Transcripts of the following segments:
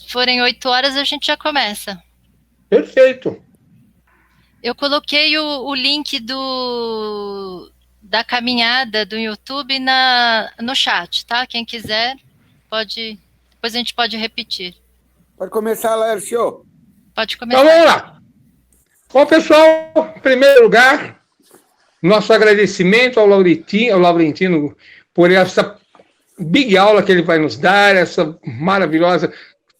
forem 8 horas, a gente já começa. Perfeito. Eu coloquei o link da caminhada do YouTube no chat, tá? Quem quiser pode. Depois a gente pode repetir. Pode começar, Laércio. Pode Então começar. vamos lá. Bom, pessoal, em primeiro lugar, nosso agradecimento ao Laurentino por essa big aula que ele vai nos dar, essa maravilhosa.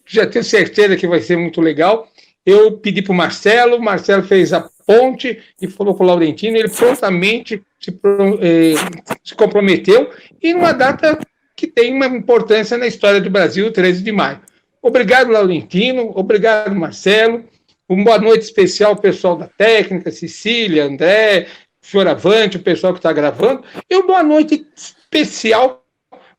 Já tenho certeza que vai ser muito legal. Eu pedi para o Marcelo fez a ponte e falou com o Laurentino, ele prontamente se comprometeu, e numa data que tem uma importância na história do Brasil, 13 de maio. Obrigado, Laurentino, obrigado, Marcelo. Uma boa noite especial ao pessoal da técnica, Cecília, André, Fioravante, o pessoal que está gravando, e uma boa noite especial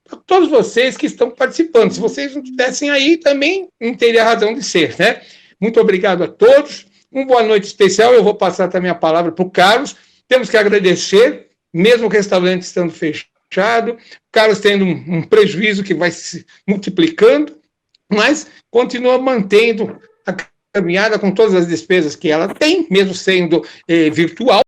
para todos vocês que estão participando. Se vocês não estivessem aí, também não teria razão de ser, né? Muito obrigado a todos. Uma boa noite especial. Eu vou passar também a palavra para o Carlos. Temos que agradecer, mesmo o restaurante estando fechado, o Carlos tendo um prejuízo que vai se multiplicando, mas continua mantendo a caminhada com todas as despesas que ela tem, mesmo sendo virtual,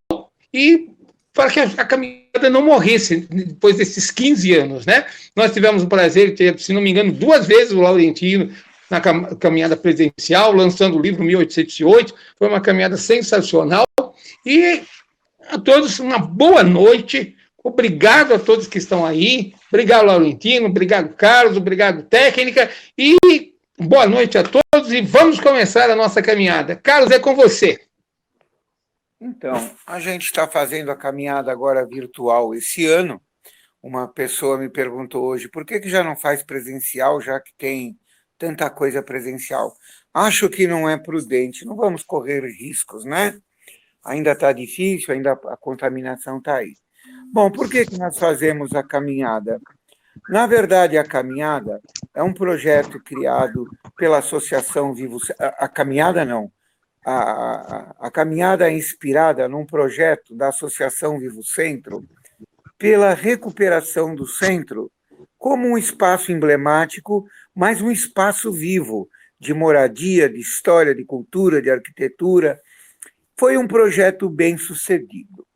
e para que a caminhada não morresse depois desses 15 anos, né? Nós tivemos o prazer de ter, se não me engano, 2 vezes o Laurentino na caminhada presencial, lançando o livro 1808, foi uma caminhada sensacional, e a todos uma boa noite, obrigado a todos que estão aí, obrigado Laurentino, obrigado Carlos, obrigado técnica, e boa noite a todos, e vamos começar a nossa caminhada. Carlos, é com você. Então, a gente está fazendo a caminhada agora virtual esse ano. Uma pessoa me perguntou hoje, por que já não faz presencial, já que tem tanta coisa presencial? Acho que não é prudente, não vamos correr riscos, né? Ainda está difícil, ainda a contaminação está aí. Bom, por que nós fazemos a caminhada? Na verdade, a caminhada é um projeto criado pela Associação Vivo... A caminhada não. A caminhada é inspirada num projeto da Associação Vivo Centro pela recuperação do centro como um espaço emblemático, mas um espaço vivo de moradia, de história, de cultura, de arquitetura. Foi um projeto bem sucedido.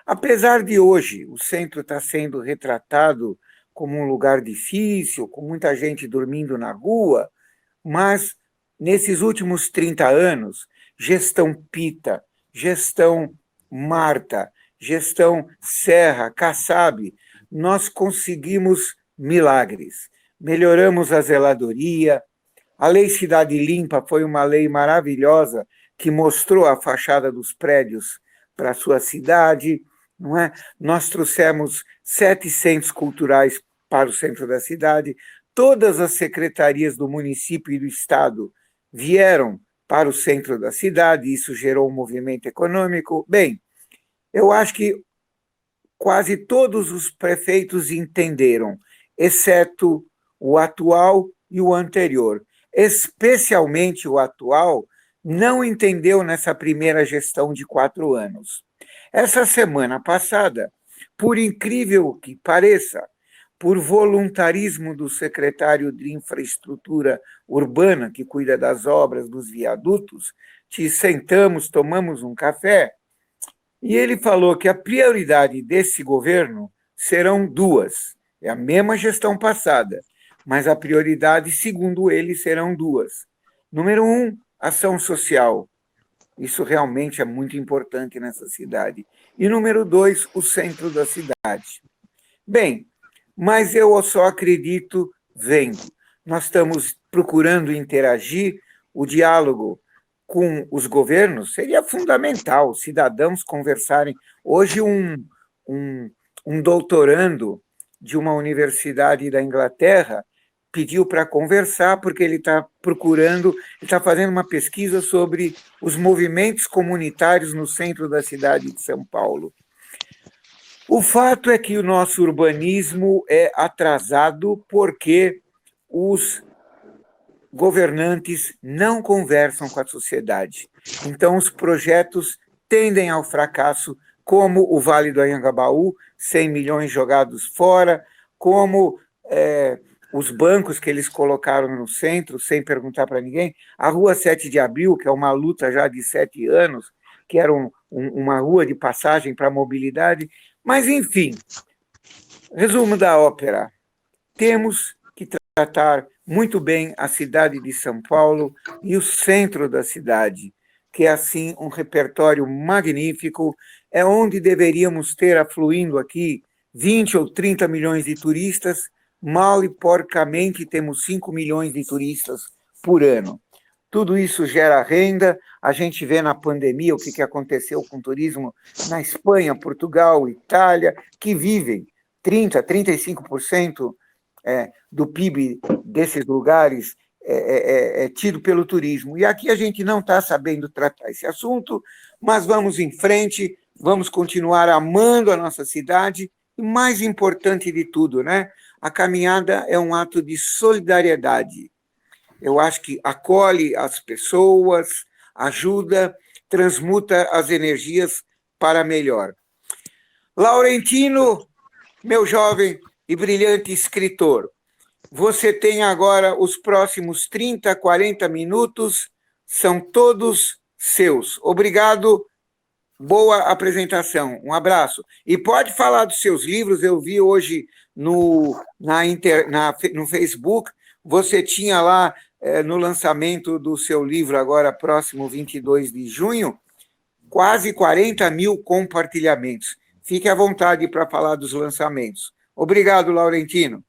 Apesar de hoje o centro estar sendo retratado como um lugar difícil, com muita gente dormindo na rua, mas nesses últimos 30 anos, gestão Pita, gestão Marta, gestão Serra, Kassab, nós conseguimos milagres. Melhoramos a zeladoria, a Lei Cidade Limpa foi uma lei maravilhosa que mostrou a fachada dos prédios para a sua cidade, não é? Nós trouxemos 7 centros culturais para o centro da cidade, todas as secretarias do município e do estado vieram para o centro da cidade, isso gerou um movimento econômico. Bem, eu acho que quase todos os prefeitos entenderam, exceto o atual e o anterior. Especialmente o atual não entendeu nessa primeira gestão de 4 anos. Essa semana passada, por incrível que pareça, por voluntarismo do secretário de Infraestrutura Urbana, que cuida das obras dos viadutos, te sentamos, tomamos um café, e ele falou que a prioridade desse governo serão 2. É a mesma gestão passada, mas a prioridade, segundo ele, serão 2. Número 1, ação social. Isso realmente é muito importante nessa cidade. E número 2, o centro da cidade. Bem, mas eu só acredito vendo. Nós estamos procurando interagir, o diálogo com os governos seria fundamental, cidadãos conversarem. Hoje, um doutorando de uma universidade da Inglaterra pediu para conversar, porque ele está procurando, ele está fazendo uma pesquisa sobre os movimentos comunitários no centro da cidade de São Paulo. O fato é que o nosso urbanismo é atrasado porque os governantes não conversam com a sociedade. Então, os projetos tendem ao fracasso, como o Vale do Anhangabaú, 100 milhões jogados fora, como os bancos que eles colocaram no centro, sem perguntar para ninguém, a Rua 7 de Abril, que é uma luta já de 7 anos, que era uma rua de passagem para a mobilidade, mas, enfim, resumo da ópera, temos que tratar muito bem a cidade de São Paulo e o centro da cidade, que é, assim, um repertório magnífico, é onde deveríamos ter afluindo aqui 20 ou 30 milhões de turistas, mal e porcamente temos 5 milhões de turistas por ano. Tudo isso gera renda, a gente vê na pandemia o que aconteceu com o turismo na Espanha, Portugal, Itália, que vivem 30%, 35% do PIB desses lugares é tido pelo turismo. E aqui a gente não está sabendo tratar esse assunto, mas vamos em frente, vamos continuar amando a nossa cidade, e mais importante de tudo, né? A caminhada é um ato de solidariedade. Eu acho que acolhe as pessoas, ajuda, transmuta as energias para melhor. Laurentino, meu jovem e brilhante escritor, você tem agora os próximos 30, 40 minutos, são todos seus. Obrigado, boa apresentação, um abraço. E pode falar dos seus livros, eu vi hoje no Facebook, você tinha lá no lançamento do seu livro, agora próximo 22 de junho, quase 40 mil compartilhamentos. Fique à vontade para falar dos lançamentos. Obrigado, Laurentino.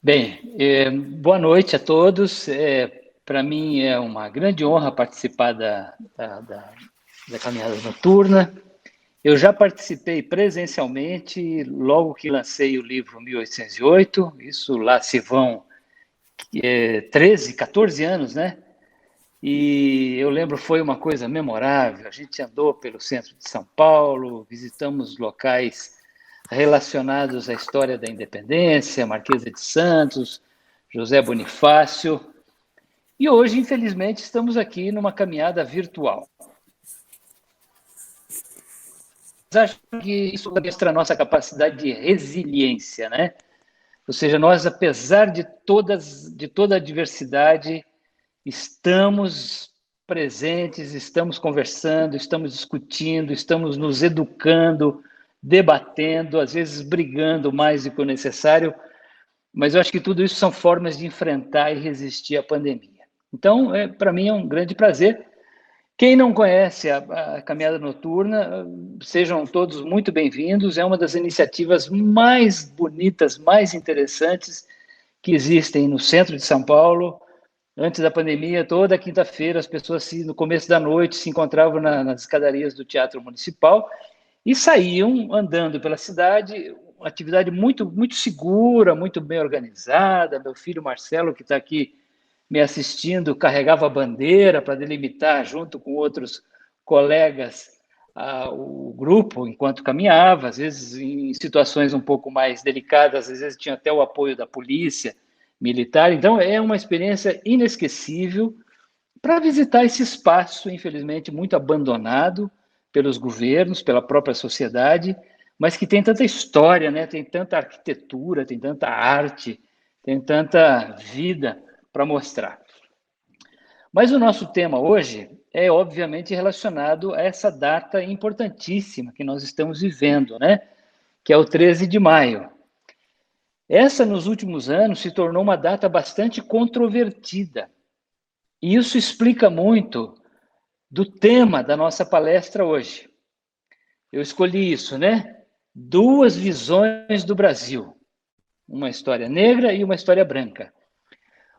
Bem, boa noite a todos. Para mim é uma grande honra participar da Caminhada Noturna. Eu já participei presencialmente logo que lancei o livro 1808, isso lá se vão 13, 14 anos, né? E eu lembro, foi uma coisa memorável, a gente andou pelo centro de São Paulo, visitamos locais relacionados à história da independência, Marquesa de Santos, José Bonifácio, e hoje, infelizmente, estamos aqui numa caminhada virtual. Acho que isso mostra a nossa capacidade de resiliência, né? Ou seja, nós, apesar de toda a diversidade, estamos presentes, estamos conversando, estamos discutindo, estamos nos educando, debatendo, às vezes brigando mais do que o necessário, mas eu acho que tudo isso são formas de enfrentar e resistir à pandemia. Então, para mim é um grande prazer. Quem não conhece a Caminhada Noturna, sejam todos muito bem-vindos. É uma das iniciativas mais bonitas, mais interessantes que existem no centro de São Paulo. Antes da pandemia, toda quinta-feira, as pessoas, no começo da noite, se encontravam nas escadarias do Teatro Municipal e saíam andando pela cidade, uma atividade muito, muito segura, muito bem organizada. Meu filho Marcelo, que está aqui me assistindo, carregava a bandeira para delimitar, junto com outros colegas, o grupo enquanto caminhava, às vezes em situações um pouco mais delicadas, às vezes tinha até o apoio da polícia militar. Então, é uma experiência inesquecível para visitar esse espaço, infelizmente, muito abandonado pelos governos, pela própria sociedade, mas que tem tanta história, né? Tem tanta arquitetura, tem tanta arte, tem tanta vida para mostrar. Mas o nosso tema hoje é, obviamente, relacionado a essa data importantíssima que nós estamos vivendo, né? Que é o 13 de maio. Essa, nos últimos anos, se tornou uma data bastante controvertida. E isso explica muito do tema da nossa palestra hoje. Eu escolhi isso, né? 2 visões do Brasil. Uma história negra e uma história branca.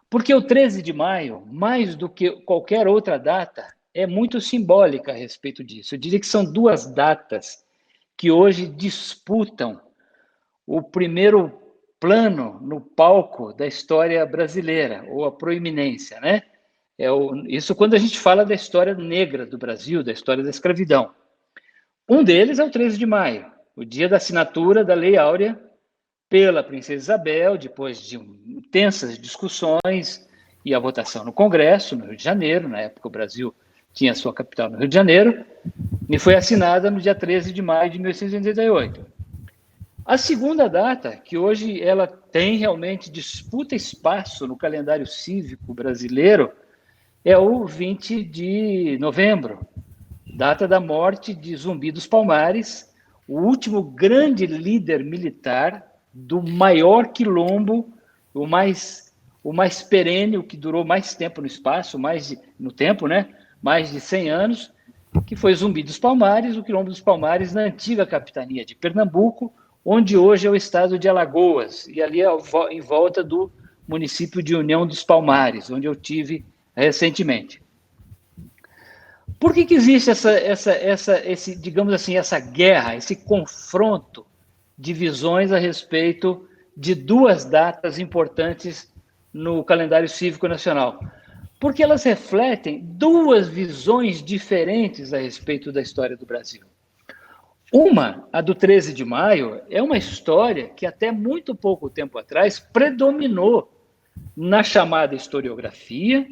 Porque o 13 de maio, mais do que qualquer outra data, é muito simbólica a respeito disso. Eu diria que são 2 datas que hoje disputam o primeiro plano no palco da história brasileira, ou a proeminência, né? Isso quando a gente fala da história negra do Brasil, da história da escravidão. Um deles é o 13 de maio, o dia da assinatura da Lei Áurea pela Princesa Isabel, depois de intensas discussões e a votação no Congresso, no Rio de Janeiro. Na época o Brasil tinha sua capital no Rio de Janeiro, e foi assinada no dia 13 de maio de 1888. A segunda data, que hoje ela tem realmente disputa espaço no calendário cívico brasileiro, é o 20 de novembro, data da morte de Zumbi dos Palmares, o último grande líder militar do maior quilombo, o mais perene, o que durou mais tempo no espaço, no tempo, né? Mais de 100 anos, que foi Zumbi dos Palmares, o quilombo dos Palmares, na antiga capitania de Pernambuco, onde hoje é o estado de Alagoas, e ali em volta do município de União dos Palmares, onde eu tive recentemente. Por que existe digamos assim, essa guerra, esse confronto de visões a respeito de duas datas importantes no calendário cívico nacional? Porque elas refletem duas visões diferentes a respeito da história do Brasil. Uma, a do 13 de maio, é uma história que até muito pouco tempo atrás predominou na chamada historiografia,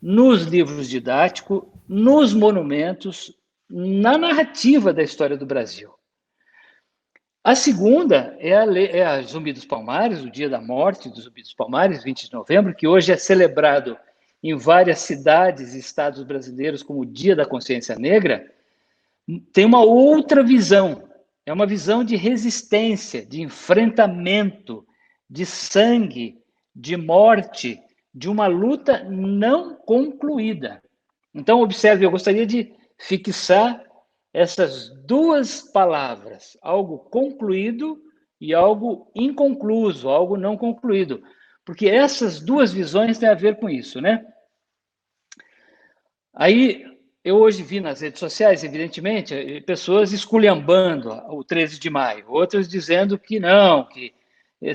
nos livros didáticos, nos monumentos, na narrativa da história do Brasil. A segunda é a Zumbi dos Palmares, o dia da morte do Zumbi dos Palmares, 20 de novembro, que hoje é celebrado em várias cidades e estados brasileiros como o Dia da Consciência Negra. Tem uma outra visão, é uma visão de resistência, de enfrentamento, de sangue, de morte, de uma luta não concluída. Então, observe, eu gostaria de fixar essas duas palavras, algo concluído e algo inconcluso, algo não concluído, porque essas duas visões têm a ver com isso, né? Aí, eu hoje vi nas redes sociais, evidentemente, pessoas esculhambando o 13 de maio, outras dizendo que não, que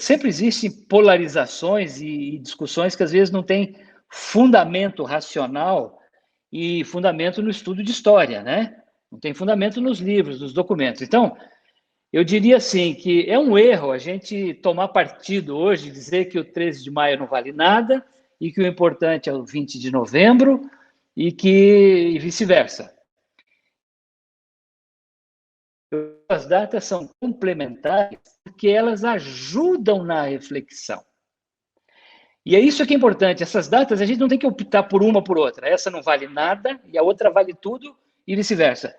sempre existem polarizações e discussões que às vezes não têm fundamento racional e fundamento no estudo de história, né? Não tem fundamento nos livros, nos documentos. Então, eu diria assim, que é um erro a gente tomar partido hoje, dizer que o 13 de maio não vale nada e que o importante é o 20 de novembro, e vice-versa. As datas são complementares porque elas ajudam na reflexão. E é isso que é importante. Essas datas, a gente não tem que optar por uma ou por outra. Essa não vale nada e a outra vale tudo e vice-versa.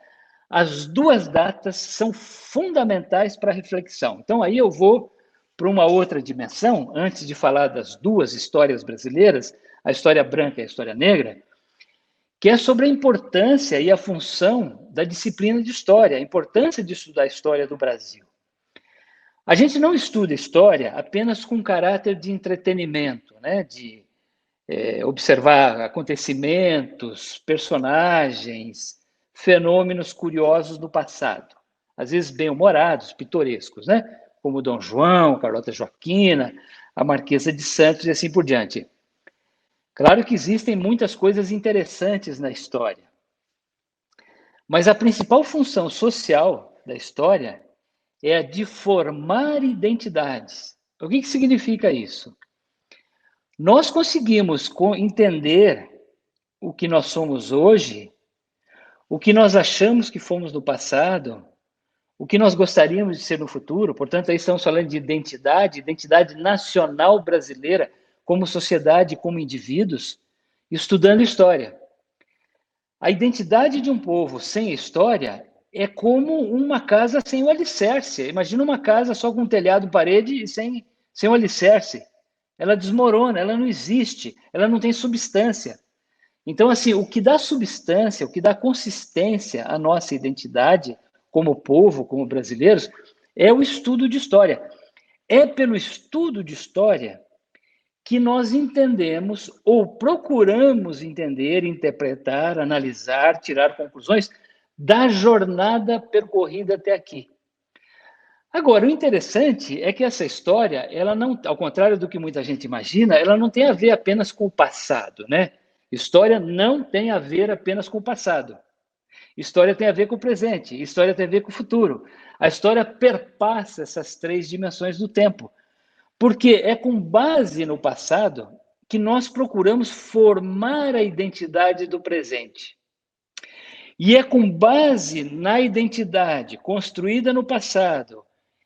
As duas datas são fundamentais para a reflexão. Então, aí eu vou para uma outra dimensão, antes de falar das duas histórias brasileiras, a história branca e a história negra, que é sobre a importância e a função da disciplina de história, a importância de estudar a história do Brasil. A gente não estuda história apenas com caráter de entretenimento, né? De observar acontecimentos, personagens, fenômenos curiosos do passado, às vezes bem-humorados, pitorescos, né? Como Dom João, Carlota Joaquina, a Marquesa de Santos e assim por diante. Claro que existem muitas coisas interessantes na história, mas a principal função social da história é a de formar identidades. O que significa isso? Nós conseguimos entender o que nós somos hoje, o que nós achamos que fomos no passado, o que nós gostaríamos de ser no futuro. Portanto, aí estamos falando de identidade nacional brasileira, como sociedade, como indivíduos, estudando história. A identidade de um povo sem história é como uma casa sem o alicerce. Imagina uma casa só com telhado, parede e sem o alicerce. Ela desmorona, ela não existe, ela não tem substância. Então, assim, o que dá substância, o que dá consistência à nossa identidade como povo, como brasileiros, é o estudo de história. É pelo estudo de história que nós entendemos ou procuramos entender, interpretar, analisar, tirar conclusões da jornada percorrida até aqui. Agora, o interessante é que essa história, ela não, ao contrário do que muita gente imagina, ela não tem a ver apenas com o passado, né? História não tem a ver apenas com o passado. História tem a ver com o presente, história tem a ver com o futuro. A história perpassa essas três dimensões do tempo. Porque é com base no passado que nós procuramos formar a identidade do presente. E é com base na identidade construída no passado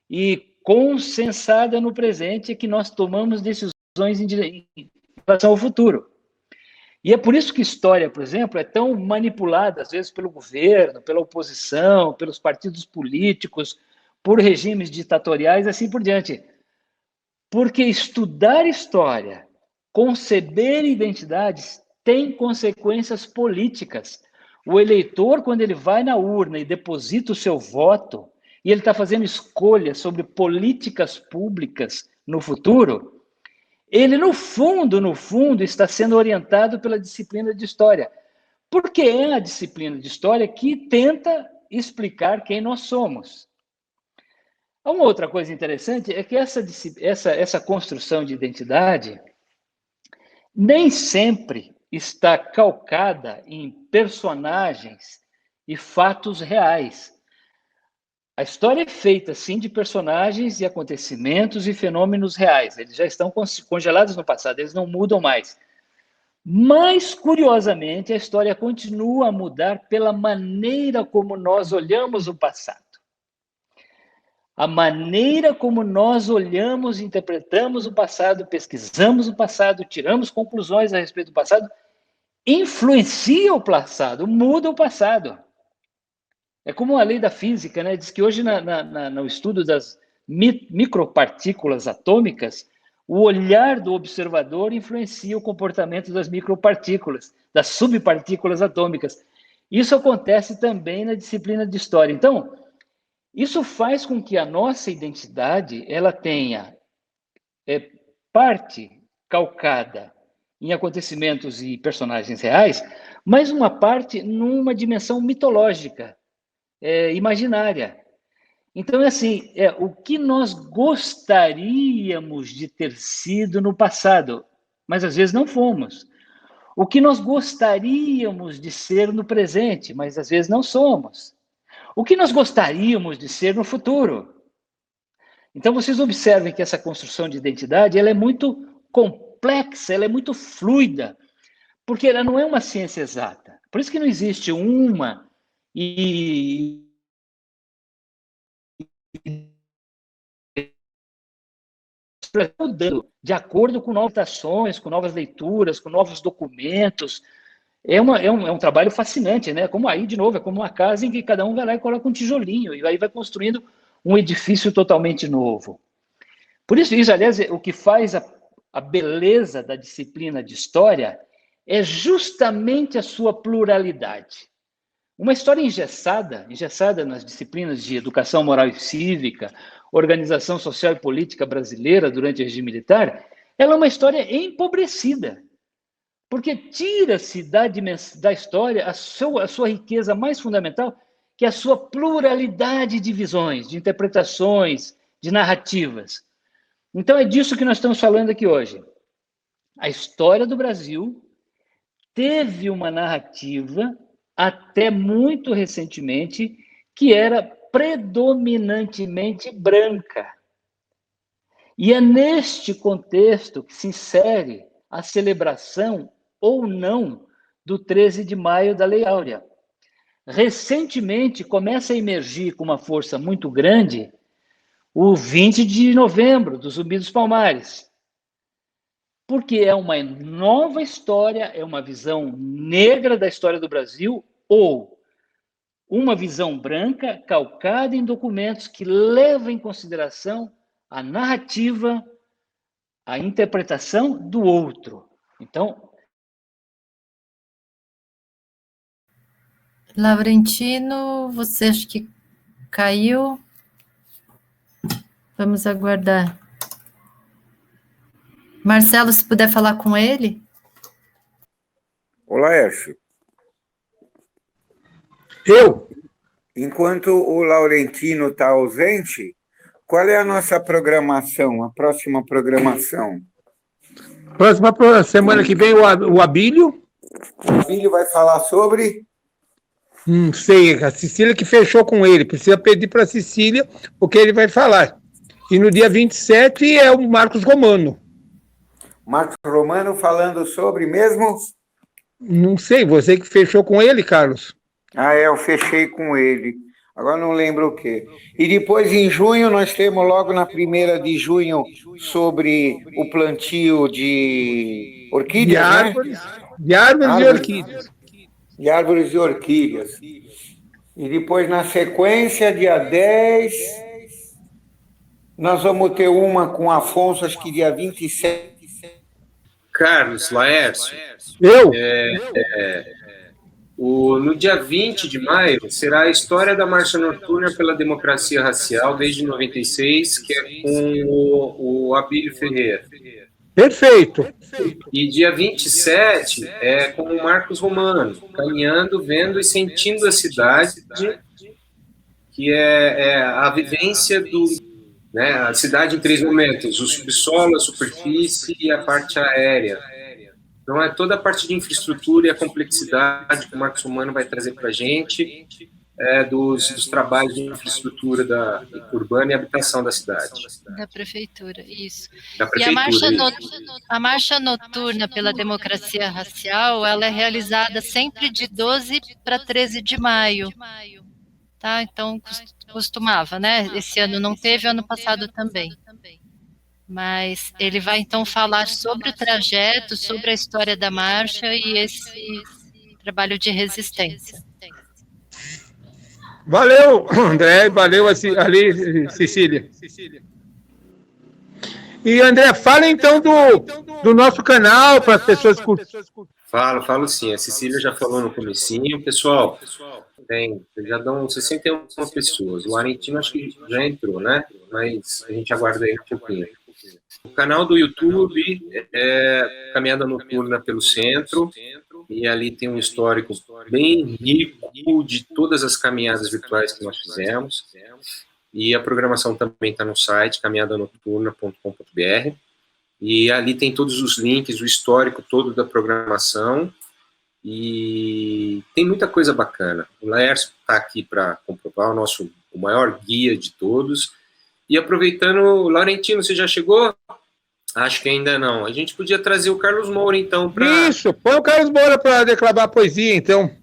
e consensada no presente é que nós tomamos decisões em relação ao futuro. E é por isso que história, por exemplo, é tão manipulada, às vezes, pelo governo, pela oposição, pelos partidos políticos, por regimes ditatoriais, assim por diante. Porque estudar história, conceber identidades, tem consequências políticas. O eleitor, quando ele vai na urna e deposita o seu voto, e ele está fazendo escolhas sobre políticas públicas no futuro, ele, no fundo, está sendo orientado pela disciplina de história. Porque é a disciplina de história que tenta explicar quem nós somos. Uma outra coisa interessante é que essa construção de identidade nem sempre está calcada em personagens e fatos reais. A história é feita, sim, de personagens e acontecimentos e fenômenos reais. Eles já estão congelados no passado, eles não mudam mais. Mas, curiosamente, a história continua a mudar pela maneira como nós olhamos o passado. A maneira como nós olhamos, interpretamos o passado, pesquisamos o passado, tiramos conclusões a respeito do passado, influencia o passado, muda o passado. É como a lei da física, né? Diz que hoje, no estudo das micropartículas atômicas, o olhar do observador influencia o comportamento das micropartículas, das subpartículas atômicas. Isso acontece também na disciplina de história. Então, isso faz com que a nossa identidade ela tenha parte calcada em acontecimentos e personagens reais, mas uma parte numa dimensão mitológica, imaginária. Então, é assim, o que nós gostaríamos de ter sido no passado, mas às vezes não fomos. O que nós gostaríamos de ser no presente, mas às vezes não somos. O que nós gostaríamos de ser no futuro. Então, vocês observem que essa construção de identidade ela é muito complexa, ela é muito fluida, porque ela não é uma ciência exata. Por isso que não existe uma e mudando de acordo com novas ações, com novas leituras, com novos documentos. É um trabalho fascinante, né? Como aí, de novo, é como uma casa em que cada um vai lá e coloca um tijolinho, e aí vai construindo um edifício totalmente novo. Por isso, aliás, o que faz a beleza da disciplina de história é justamente a sua pluralidade. Uma história engessada nas disciplinas de educação moral e cívica, organização social e política brasileira durante o regime militar, ela é uma história empobrecida, porque tira-se da história a sua riqueza mais fundamental, que é a sua pluralidade de visões, de interpretações, de narrativas. Então é disso que nós estamos falando aqui hoje. A história do Brasil teve uma narrativa até muito recentemente, que era predominantemente branca. E é neste contexto que se insere a celebração ou não do 13 de maio da Lei Áurea. Recentemente, começa a emergir com uma força muito grande o 20 de novembro, do Zumbi dos Palmares. Porque é uma nova história, é uma visão negra da história do Brasil, ou uma visão branca calcada em documentos que levam em consideração a narrativa, a interpretação do outro. Então, Laurentino, você acha que caiu? Vamos aguardar. Marcelo, se puder falar com ele. Ô, Laércio. Eu? Enquanto o Laurentino está ausente, qual é a nossa programação, a próxima programação? Próxima semana que vem, o Abílio. O Abílio vai falar sobre... Não sei, a Cecília que fechou com ele. Precisa pedir para a Cecília o que ele vai falar. E no dia 27 é o Marcos Romano. Marcos Romano falando sobre mesmo? Não sei, você que fechou com ele, Carlos. Eu fechei com ele. Agora não lembro o quê. E depois, em junho, nós temos logo na 1ª de junho sobre o plantio de De orquídeas, né? árvores, de árvores e Árvores, orquídeas. de árvores e orquídeas. E depois, na sequência, dia 10, nós vamos ter uma com Afonso, acho que dia 27. Carlos Laércio, Eu? no dia 20 de maio será a história da Marcha Noturna pela Democracia Racial desde 96, que é com o Abílio Ferreira. Perfeito. E dia 27 é com o Marcos Romano, caminhando, vendo e sentindo a cidade, que é a vivência né, a cidade em 3 momentos: o subsolo, a superfície e a parte aérea. Então, é toda a parte de infraestrutura e a complexidade que o Marcos Romano vai trazer para a gente, dos trabalhos de infraestrutura urbana e habitação da cidade. Da prefeitura, isso. Da prefeitura, a marcha noturna pela democracia racial, ela é realizada sempre de 12 para 13 de maio. Tá? Então, costumava, né? Esse ano não teve, ano passado também. Mas ele vai, então, falar sobre o trajeto, sobre a história da marcha e esse trabalho de resistência. Valeu, André, valeu ali, Cecília. E, André, fala então do nosso canal para as pessoas curtirem. Falo sim. A Cecília já falou no comecinho. Pessoal, já dão 61 pessoas. O Arentino acho que já entrou, né? Mas a gente aguarda aí um pouquinho. O canal do YouTube é Caminhada Noturna pelo Centro, e ali tem um histórico bem rico de todas as caminhadas virtuais que nós fizemos. E a programação também está no site caminhadanoturna.com.br. E ali tem todos os links, o histórico todo da programação, e tem muita coisa bacana. O Laércio está aqui para comprovar, o maior guia de todos. E aproveitando, Laurentino, você já chegou? Acho que ainda não. A gente podia trazer o Carlos Moura, então, para... Isso, põe o Carlos Moura para declamar poesia, então.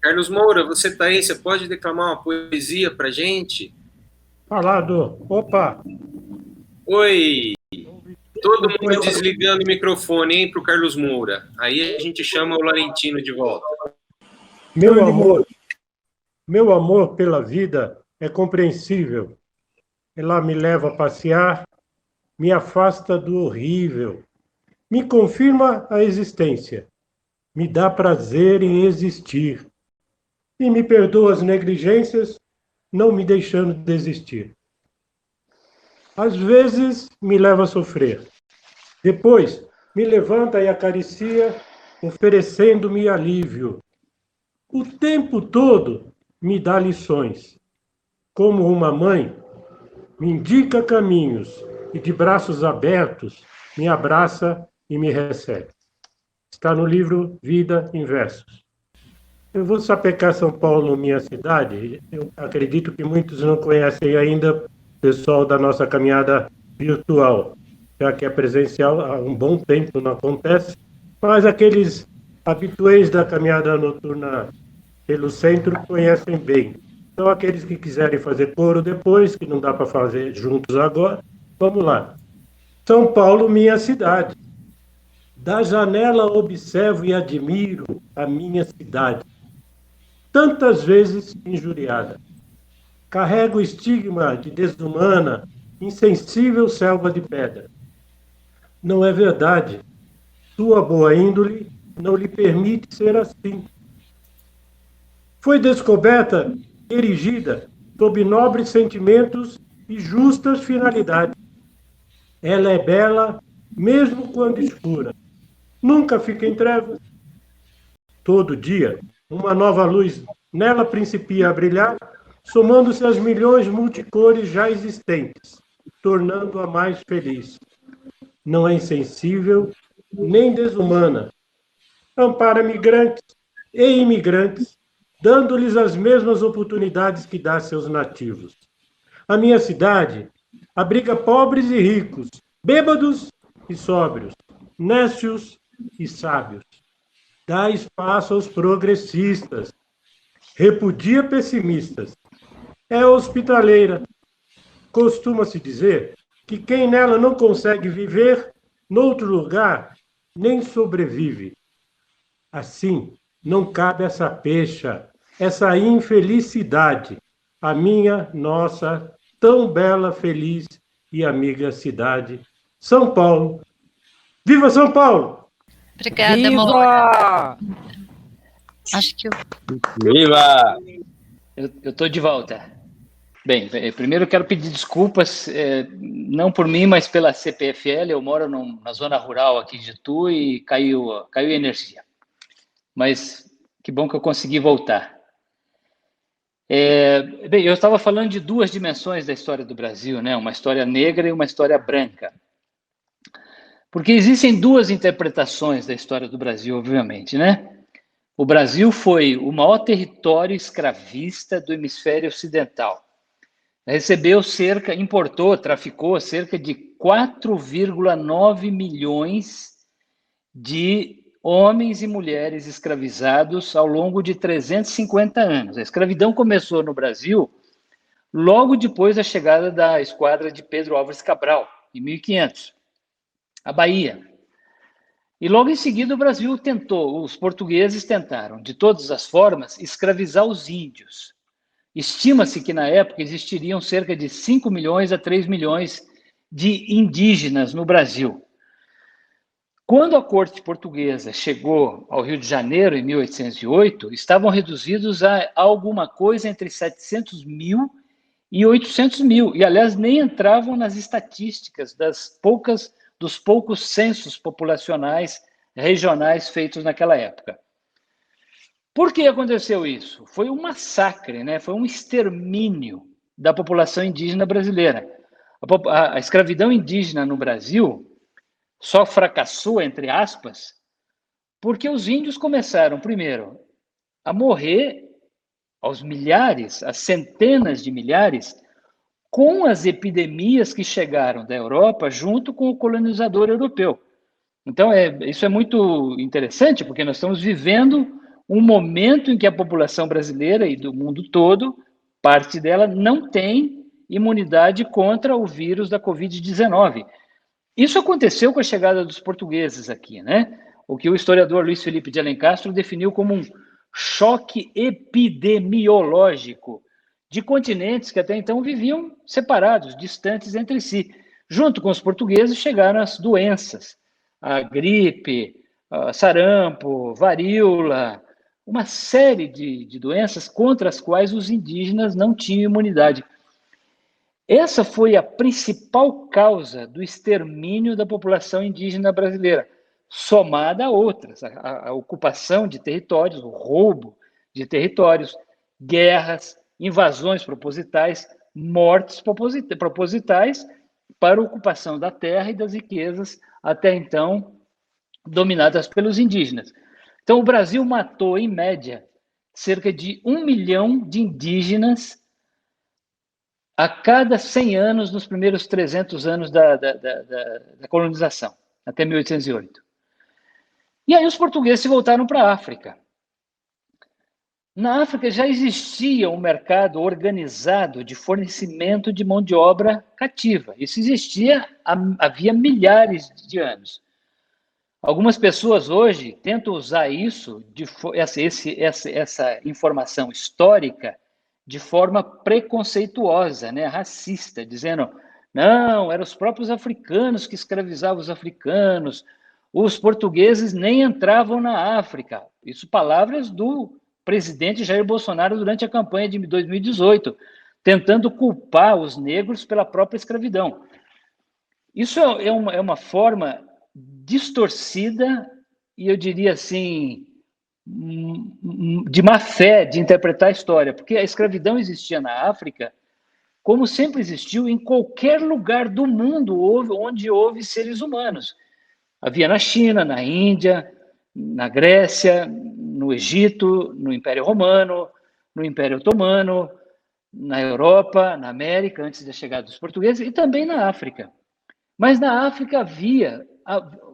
Carlos Moura, você está aí, você pode declamar uma poesia para gente? Falado. Opa! Oi! Todo mundo desligando o microfone, hein, para o Carlos Moura. Aí a gente chama o Laurentino de volta. Meu amor pela vida é compreensível. Ela me leva a passear, me afasta do horrível, me confirma a existência, me dá prazer em existir e me perdoa as negligências, não me deixando desistir. Às vezes me leva a sofrer. Depois me levanta e acaricia, oferecendo-me alívio. O tempo todo me dá lições. Como uma mãe, me indica caminhos e de braços abertos me abraça e me recebe. Está no livro Vida em Versos. Eu vou sapecar São Paulo, minha cidade. Eu acredito que muitos não conhecem ainda o pessoal da nossa caminhada virtual, já que é presencial há um bom tempo não acontece, mas aqueles habituês da caminhada noturna pelo centro conhecem bem. Então, aqueles que quiserem fazer coro depois, que não dá para fazer juntos agora, vamos lá. São Paulo, minha cidade. Da janela observo e admiro a minha cidade, tantas vezes injuriada. Carrego o estigma de desumana, insensível selva de pedra. Não é verdade. Sua boa índole não lhe permite ser assim. Foi descoberta, erigida, sob nobres sentimentos e justas finalidades. Ela é bela, mesmo quando escura. Nunca fica em trevas. Todo dia, uma nova luz nela principia a brilhar, somando-se às milhões multicores já existentes, tornando-a mais feliz. Não é insensível, nem desumana. Ampara migrantes e imigrantes, dando-lhes as mesmas oportunidades que dá a seus nativos. A minha cidade abriga pobres e ricos, bêbados e sóbrios, nécios e sábios. Dá espaço aos progressistas, repudia pessimistas, é hospitaleira. Costuma-se dizer que quem nela não consegue viver, noutro lugar, nem sobrevive. Assim, não cabe essa pecha, essa infelicidade, a minha, nossa, tão bela, feliz e amiga cidade, São Paulo. Viva São Paulo! Obrigada, amor. Viva! Acho que eu... Viva! Eu estou de volta. Bem, primeiro eu quero pedir desculpas, não por mim, mas pela CPFL. Eu moro na zona rural aqui de Itu e caiu a energia. Mas que bom que eu consegui voltar. Bem, eu estava falando de duas dimensões da história do Brasil, né? Uma história negra e uma história branca. Porque existem duas interpretações da história do Brasil, obviamente, né? O Brasil foi o maior território escravista do hemisfério ocidental. Importou, traficou cerca de 4,9 milhões de homens e mulheres escravizados ao longo de 350 anos. A escravidão começou no Brasil logo depois da chegada da esquadra de Pedro Álvares Cabral, em 1500, à Bahia. E logo em seguida o Brasil os portugueses tentaram, de todas as formas, escravizar os índios. Estima-se que na época existiriam cerca de 5 milhões a 3 milhões de indígenas no Brasil. Quando a corte portuguesa chegou ao Rio de Janeiro, em 1808, estavam reduzidos a alguma coisa entre 700 mil e 800 mil, e aliás nem entravam nas estatísticas dos poucos censos populacionais regionais feitos naquela época. Por que aconteceu isso? Foi um massacre, né? Foi um extermínio da população indígena brasileira. A escravidão indígena no Brasil só fracassou, entre aspas, porque os índios começaram, primeiro, a morrer aos milhares, às centenas de milhares, com as epidemias que chegaram da Europa junto com o colonizador europeu. Então, isso é muito interessante, porque nós estamos vivendo um momento em que a população brasileira e do mundo todo, parte dela, não tem imunidade contra o vírus da Covid-19. Isso aconteceu com a chegada dos portugueses aqui, né? O que o historiador Luiz Felipe de Alencastro definiu como um choque epidemiológico de continentes que até então viviam separados, distantes entre si. Junto com os portugueses chegaram as doenças, a gripe, a sarampo, varíola, uma série de doenças contra as quais os indígenas não tinham imunidade. Essa foi a principal causa do extermínio da população indígena brasileira, somada a outras, a ocupação de territórios, o roubo de territórios, guerras, invasões propositais, mortes propositais para a ocupação da terra e das riquezas até então dominadas pelos indígenas. Então, o Brasil matou, em média, cerca de 1 milhão de indígenas a cada 100 anos nos primeiros 300 anos da colonização, até 1808. E aí os portugueses se voltaram para a África. Na África já existia um mercado organizado de fornecimento de mão de obra cativa. Isso existia havia milhares de anos. Algumas pessoas hoje tentam usar isso, essa informação histórica, de forma preconceituosa, né, racista, dizendo, não, eram os próprios africanos que escravizavam os africanos, os portugueses nem entravam na África. Isso palavras do presidente Jair Bolsonaro durante a campanha de 2018, tentando culpar os negros pela própria escravidão. Isso é uma forma distorcida e, eu diria assim, de má fé de interpretar a história, porque a escravidão existia na África, como sempre existiu em qualquer lugar do mundo onde houve seres humanos. Havia na China, na Índia, na Grécia, no Egito, no Império Romano, no Império Otomano, na Europa, na América, antes da chegada dos portugueses, e também na África. Mas na África havia,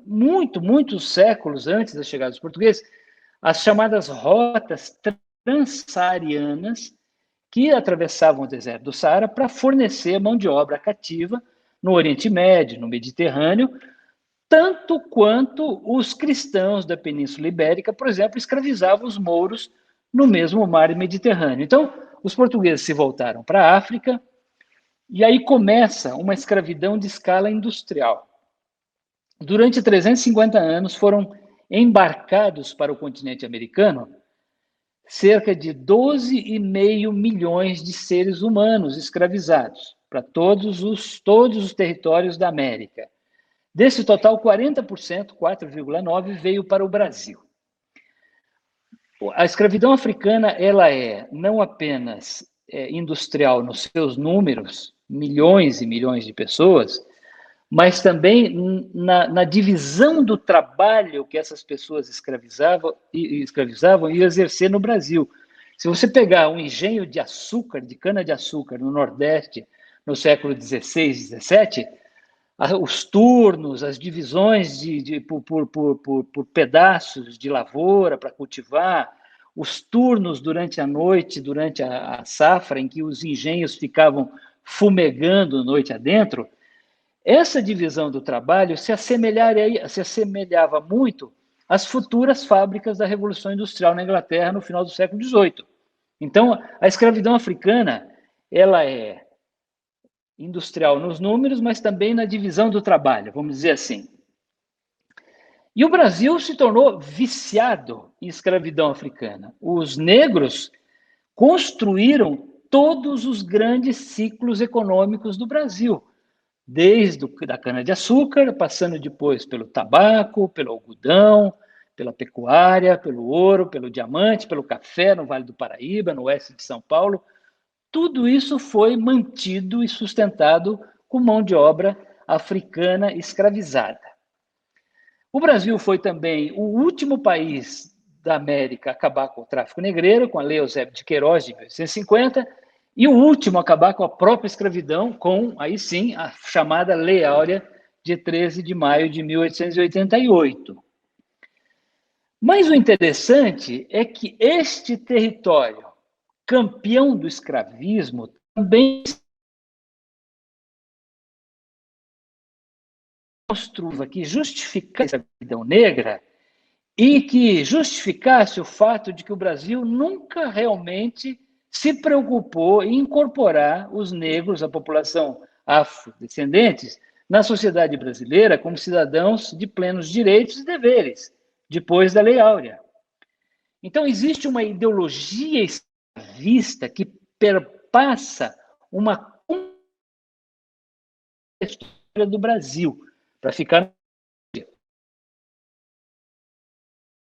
muitos séculos antes da chegada dos portugueses, as chamadas rotas transsaarianas, que atravessavam o deserto do Saara para fornecer mão de obra cativa no Oriente Médio, no Mediterrâneo, tanto quanto os cristãos da Península Ibérica, por exemplo, escravizavam os mouros no mesmo mar Mediterrâneo. Então, os portugueses se voltaram para a África e aí começa uma escravidão de escala industrial. Durante 350 anos foram embarcados para o continente americano cerca de 12,5 milhões de seres humanos escravizados para todos os territórios da América. Desse total, 40%, 4,9%, veio para o Brasil. A escravidão africana ela é não apenas industrial nos seus números, milhões e milhões de pessoas, mas também na divisão do trabalho que essas pessoas escravizavam e exercer no Brasil. Se você pegar um engenho de açúcar, de cana-de-açúcar, no Nordeste, no século XVI, XVII, os turnos, as divisões por pedaços de lavoura para cultivar, os turnos durante a noite, durante a safra, em que os engenhos ficavam fumegando noite adentro, essa divisão do trabalho se assemelhava muito às futuras fábricas da Revolução Industrial na Inglaterra no final do século XVIII. Então, a escravidão africana ela é industrial nos números, mas também na divisão do trabalho, vamos dizer assim. E o Brasil se tornou viciado em escravidão africana. Os negros construíram todos os grandes ciclos econômicos do Brasil, desde a cana-de-açúcar, passando depois pelo tabaco, pelo algodão, pela pecuária, pelo ouro, pelo diamante, pelo café no Vale do Paraíba, no oeste de São Paulo. Tudo isso foi mantido e sustentado com mão de obra africana escravizada. O Brasil foi também o último país da América a acabar com o tráfico negreiro, com a Lei Eusébio de Queiroz, de 1850, e o último a acabar com a própria escravidão, com, aí sim, a chamada Lei Áurea, de 13 de maio de 1888. Mas o interessante é que este território, campeão do escravismo, também mostrava que justificasse a escravidão negra e que justificasse o fato de que o Brasil nunca realmente se preocupou em incorporar os negros, a população afrodescendentes, na sociedade brasileira como cidadãos de plenos direitos e deveres, depois da Lei Áurea. Então, existe uma ideologia escravista que perpassa uma história do Brasil, para ficar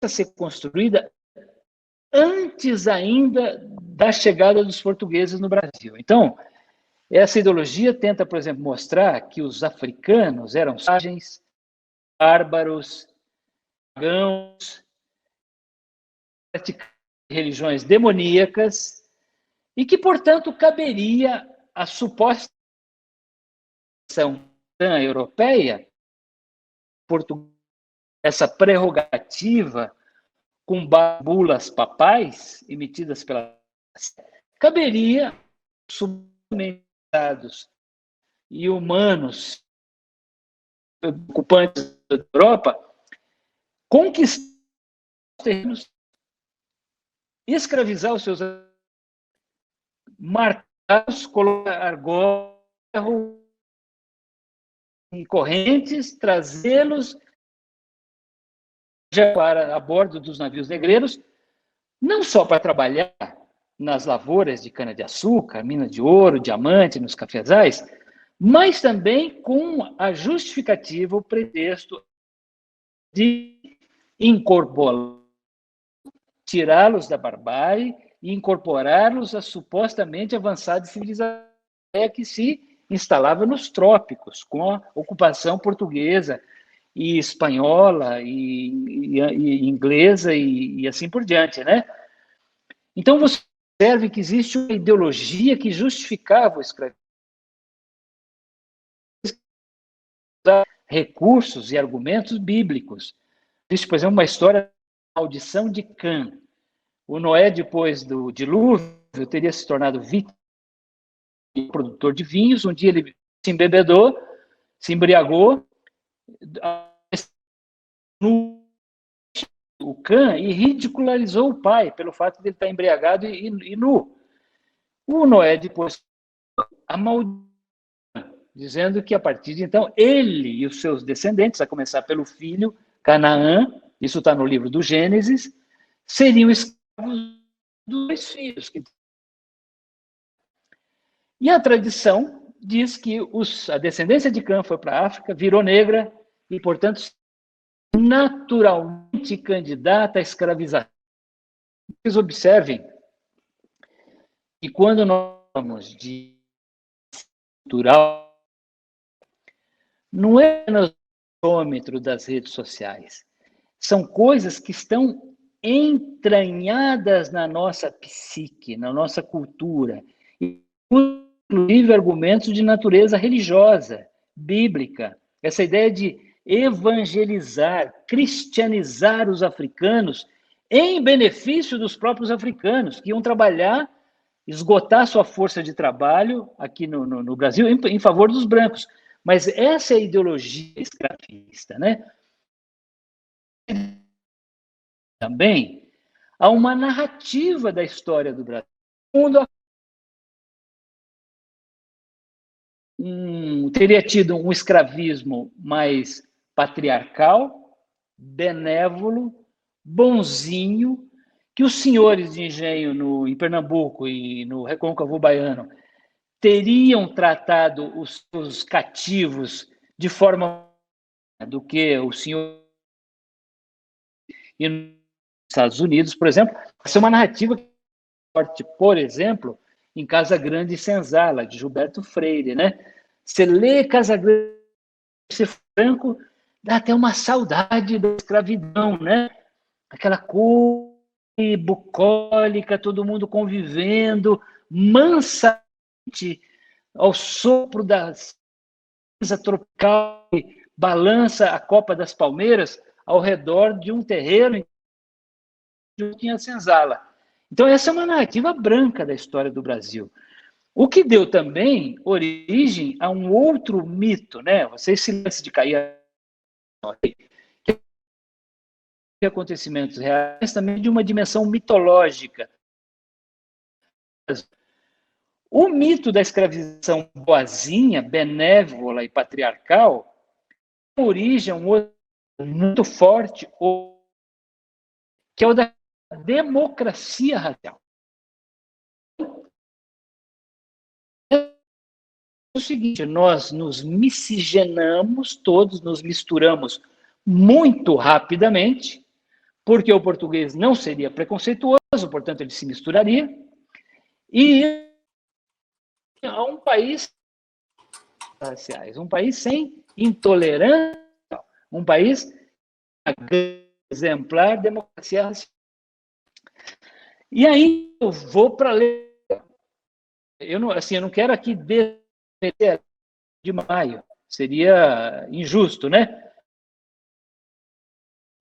a ser construída antes ainda da chegada dos portugueses no Brasil. Então, essa ideologia tenta, por exemplo, mostrar que os africanos eram selvagens, bárbaros, pagãos, praticantes de religiões demoníacas e que, portanto, caberia a suposta europeia, essa prerrogativa com bulas papais emitidas pela caberia submetidos e humanos ocupantes da Europa conquistar os terrenos, escravizar os seus marcados, colocar argó em correntes, trazê-los para a bordo dos navios negreiros, não só para trabalhar nas lavouras de cana-de-açúcar, minas de ouro, diamante, nos cafezais, mas também com a justificativa, o pretexto de incorporar, tirá-los da barbárie e incorporá-los à supostamente avançada civilização que se instalava nos trópicos, com a ocupação portuguesa e espanhola e inglesa e assim por diante, né? Então você observa que existe uma ideologia que justificava o escravismo, recursos e argumentos bíblicos. Existe, por exemplo, uma história da maldição de Cã. O Noé, depois do dilúvio, teria se tornado vítima, produtor de vinhos. Um dia ele se embebedou, se embriagou, o Cã, e ridicularizou o pai pelo fato de ele estar embriagado e nu. O Noé depois amaldiçoou, dizendo que a partir de então ele e os seus descendentes, a começar pelo filho Canaã, isso está no livro do Gênesis, seriam escravos dos dois filhos. E a tradição diz que a descendência de Cã foi para a África, virou negra e, portanto, naturalmente candidata à escravização. Vocês observem que quando nós falamos de cultural, não é no parâmetro das redes sociais. São coisas que estão entranhadas na nossa psique, na nossa cultura, inclusive argumentos de natureza religiosa, bíblica. Essa ideia de evangelizar, cristianizar os africanos em benefício dos próprios africanos, que iam trabalhar, esgotar sua força de trabalho aqui no Brasil em favor dos brancos. Mas essa é a ideologia escravista, né? Também há uma narrativa da história do Brasil. O mundo teria tido um escravismo mais patriarcal, benévolo, bonzinho, que os senhores de engenho em Pernambuco e no Recôncavo Baiano teriam tratado os seus cativos de forma do que o senhor e nos Estados Unidos, por exemplo. Essa é uma narrativa forte, por exemplo, em Casa Grande e Senzala, de Gilberto Freire, né? Você lê Casa Grande, ser franco, dá até uma saudade da escravidão, né? Aquela coisa bucólica, todo mundo convivendo, mansamente, ao sopro da brisa tropical, balança a copa das palmeiras ao redor de um terreiro onde tinha senzala. Então, essa é uma narrativa branca da história do Brasil. O que deu também origem a um outro mito, né? Vocês se lembram de cair acontecimentos reais, também de uma dimensão mitológica. O mito da escravização boazinha, benévola e patriarcal tem origem a um outro muito forte, que é o da democracia racial. É o seguinte, nós nos miscigenamos, todos nos misturamos muito rapidamente, porque o português não seria preconceituoso, portanto ele se misturaria, e a um país raciais, um país sem intolerância, um país exemplar democracia racial. E aí eu vou para ler. Eu não quero aqui defender de Maio, seria injusto, né?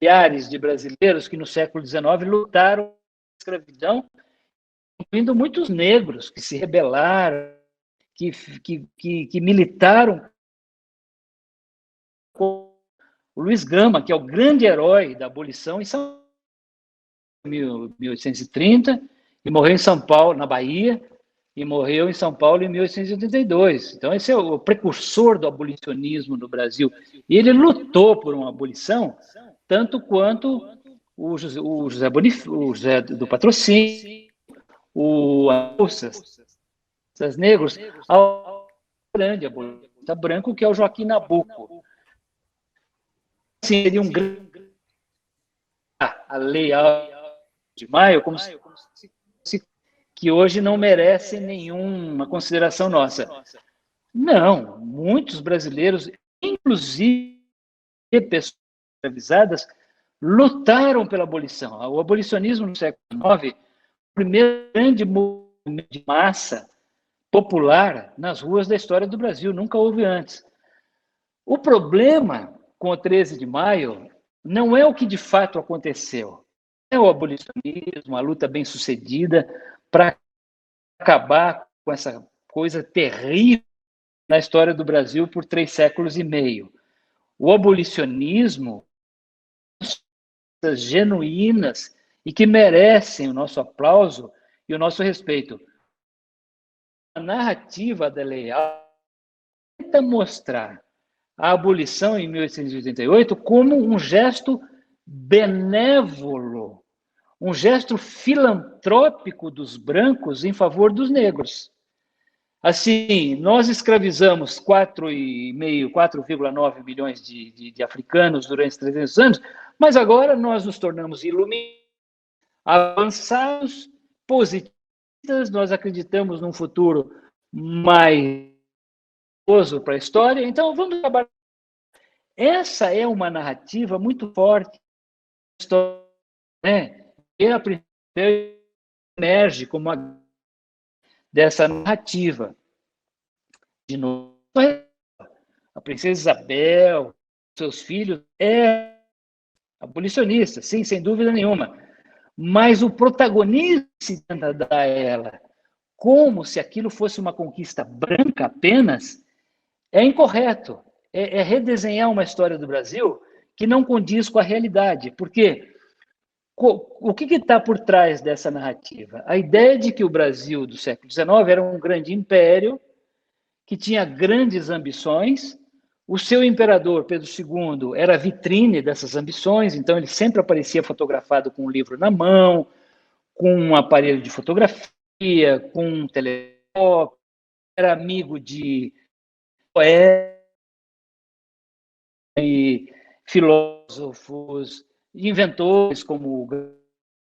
Milhares de brasileiros que no século XIX lutaram contra a escravidão, incluindo muitos negros que se rebelaram, que militaram. O Luiz Gama, que é o grande herói da abolição em São Paulo, em 1830, e morreu em São Paulo, na Bahia, e morreu em São Paulo em 1882. Então, esse é o precursor do abolicionismo no Brasil. E ele lutou por uma abolição tanto quanto o José do Patrocínio, o Bolsas Negros, ao grande abolista branco, que é o Joaquim Nabuco. Assim, seria um grande... A Lei de Maio, como se que hoje não merece nenhuma consideração nossa. Não, muitos brasileiros, inclusive pessoas escravizadas, lutaram pela abolição. O abolicionismo no século XIX, o primeiro grande movimento de massa popular nas ruas da história do Brasil, nunca houve antes. O problema com o 13 de maio não é o que de fato aconteceu, é o abolicionismo, a luta bem-sucedida para acabar com essa coisa terrível na história do Brasil por 3 séculos e meio. O abolicionismo, genuínas e que merecem o nosso aplauso e o nosso respeito. A narrativa da Lei Áurea tenta mostrar a abolição em 1888 como um gesto benévolo, um gesto filantrópico dos brancos em favor dos negros. Assim, nós escravizamos 4,9 milhões de africanos durante 300 anos, mas agora nós nos tornamos iluminados, avançados, positivos, nós acreditamos num futuro mais para a história, então vamos acabar. Essa é uma narrativa muito forte, né? E a princípio emerge como uma dessa narrativa. De novo, a princesa Isabel, seus filhos, é abolicionista, sim, sem dúvida nenhuma. Mas o protagonismo se tenta dar a ela, como se aquilo fosse uma conquista branca apenas, é incorreto. É redesenhar uma história do Brasil que não condiz com a realidade. Porque o que está por trás dessa narrativa? A ideia de que o Brasil do século XIX era um grande império que tinha grandes ambições. O seu imperador, Pedro II, era a vitrine dessas ambições, então ele sempre aparecia fotografado com um livro na mão, com um aparelho de fotografia, com um telescópio, era amigo de poetas e filósofos, inventores como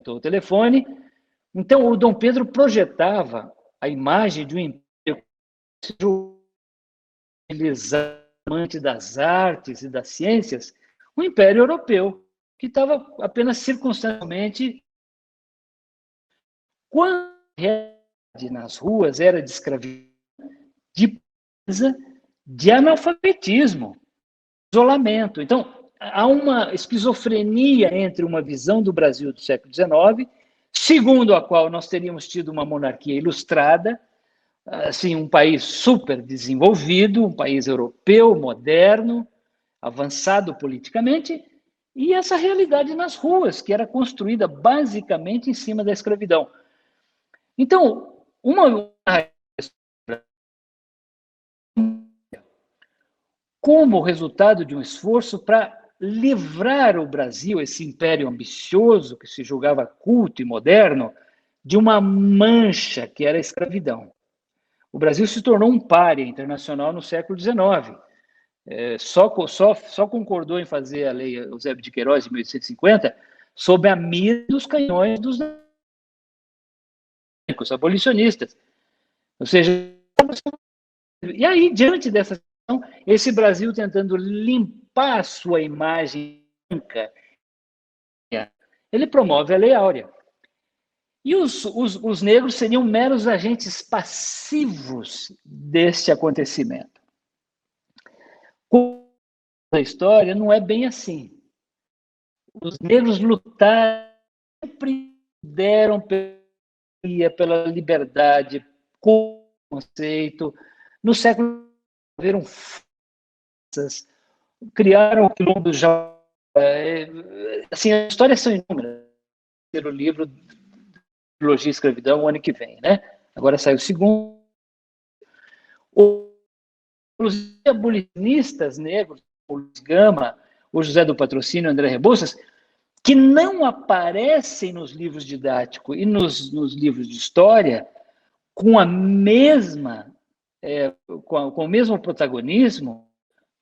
o telefone. Então, o Dom Pedro projetava a imagem de um império amante das artes e das ciências, um império europeu, que estava apenas circunstancialmente. Quando a realidade nas ruas era de escravidão, de pobreza, de analfabetismo, isolamento. Então, há uma esquizofrenia entre uma visão do Brasil do século XIX, segundo a qual nós teríamos tido uma monarquia ilustrada, assim, um país super desenvolvido, um país europeu, moderno, avançado politicamente, e essa realidade nas ruas, que era construída basicamente em cima da escravidão. Então, como resultado de um esforço para livrar o Brasil, esse império ambicioso que se julgava culto e moderno, de uma mancha que era a escravidão. O Brasil se tornou um pária internacional no século XIX. Só concordou em fazer a lei Eusébio de Queiroz, de 1850, sob a mira dos canhões dos abolicionistas. Ou seja, e aí, diante dessa situação, esse Brasil tentando limpar a sua imagem branca, ele promove a Lei Áurea. E os negros seriam meros agentes passivos deste acontecimento. A história não é bem assim. Os negros lutaram, sempre deram pela liberdade, com conceito. No século haveram forças, criaram o quilombo do Jaú. Assim, as histórias são inúmeras. O livro Biologia e Escravidão o ano que vem, né? Agora sai o segundo. Os abolicionistas negros, o Luiz Gama, o José do Patrocínio, André Rebouças, que não aparecem nos livros didáticos e nos livros de história com a mesma, com o mesmo protagonismo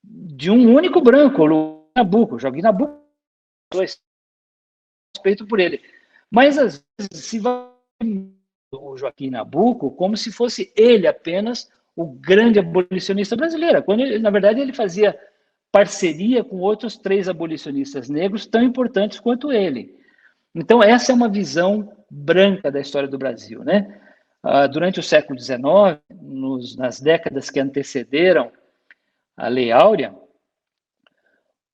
de um único branco, o Nabuco. Joaquim Nabuco, respeito por ele. Mas, às vezes, se vai o Joaquim Nabuco como se fosse ele apenas o grande abolicionista brasileiro, quando, na verdade, ele fazia parceria com outros 3 abolicionistas negros tão importantes quanto ele. Então, essa é uma visão branca da história do Brasil, né? Durante o século XIX, nas décadas que antecederam a Lei Áurea,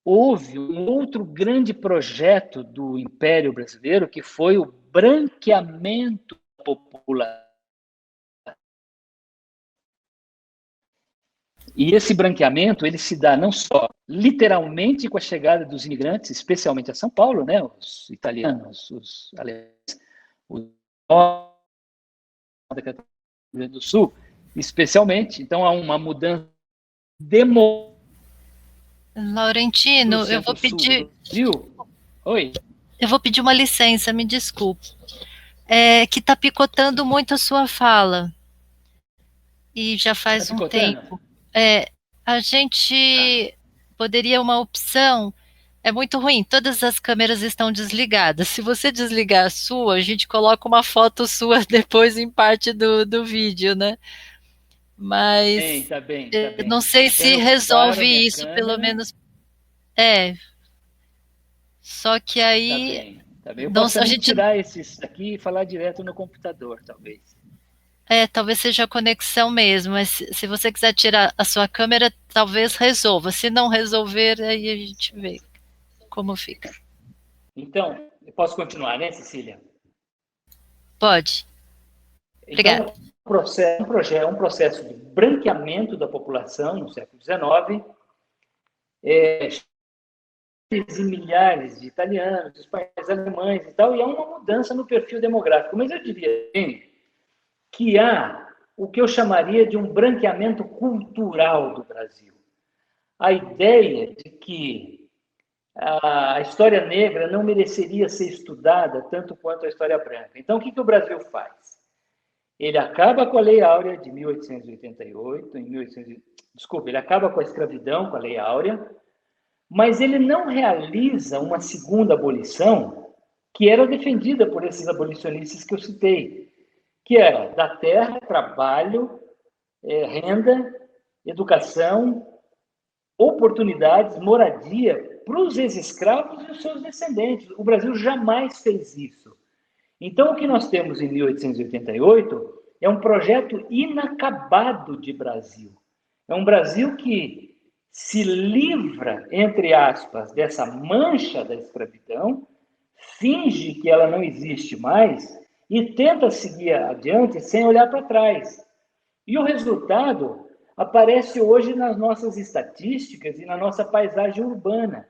houve um outro grande projeto do Império Brasileiro, que foi o branqueamento da população. E esse branqueamento, ele se dá não só literalmente com a chegada dos imigrantes, especialmente a São Paulo, né, os italianos, os alemães, os da Rio Grande do Sul, especialmente. Então, há uma mudança demográfica. Laurentino, eu vou pedir... Oi. Eu vou pedir uma licença, me desculpe. Que está picotando muito a sua fala. E já faz um tempo. A gente poderia uma opção... É muito ruim, todas as câmeras estão desligadas. Se você desligar a sua, a gente coloca uma foto sua depois em parte do vídeo, né? Mas tá bem. Não sei se resolve isso, câmera. Pelo menos. Só que aí. Tá bem. Eu posso tirar esses aqui e falar direto no computador, talvez. Talvez seja a conexão mesmo, mas se você quiser tirar a sua câmera, talvez resolva. Se não resolver, aí a gente vê como fica. Então, eu posso continuar, né, Cecília? Pode. Obrigada. Então, um processo de branqueamento da população no século XIX, e milhares de italianos, espanhóis, alemães e tal, e há uma mudança no perfil demográfico. Mas eu diria que há o que eu chamaria de um branqueamento cultural do Brasil. A ideia de que a história negra não mereceria ser estudada tanto quanto a história branca. Então, o que o Brasil faz? Ele acaba com a Lei Áurea de 1888, ele acaba com a escravidão, com a Lei Áurea, mas ele não realiza uma segunda abolição que era defendida por esses abolicionistas que eu citei, que era da terra, trabalho, renda, educação, oportunidades, moradia para os ex-escravos e os seus descendentes. O Brasil jamais fez isso. Então, o que nós temos em 1888 é um projeto inacabado de Brasil. É um Brasil que se livra, entre aspas, dessa mancha da escravidão, finge que ela não existe mais e tenta seguir adiante sem olhar para trás. E o resultado aparece hoje nas nossas estatísticas e na nossa paisagem urbana.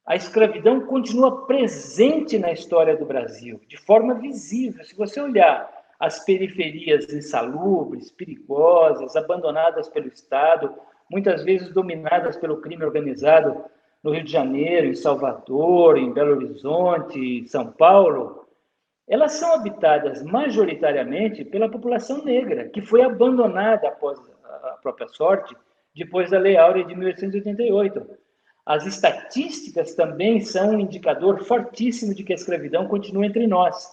A escravidão continua presente na história do Brasil, de forma visível. Se você olhar as periferias insalubres, perigosas, abandonadas pelo Estado, muitas vezes dominadas pelo crime organizado no Rio de Janeiro, em Salvador, em Belo Horizonte, em São Paulo, elas são habitadas majoritariamente pela população negra, que foi abandonada após a própria sorte, depois da Lei Áurea de 1888. As estatísticas também são um indicador fortíssimo de que a escravidão continua entre nós.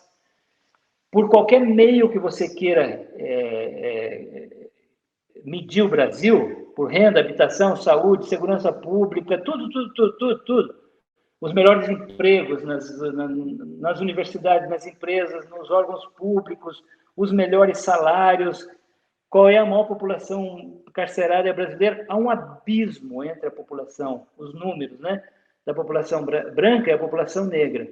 Por qualquer meio que você queira medir o Brasil, por renda, habitação, saúde, segurança pública, tudo. Os melhores empregos nas universidades, nas empresas, nos órgãos públicos, os melhores salários. Qual é a maior população carcerária brasileira? Há um abismo entre a população, os números, né, da população branca e a população negra.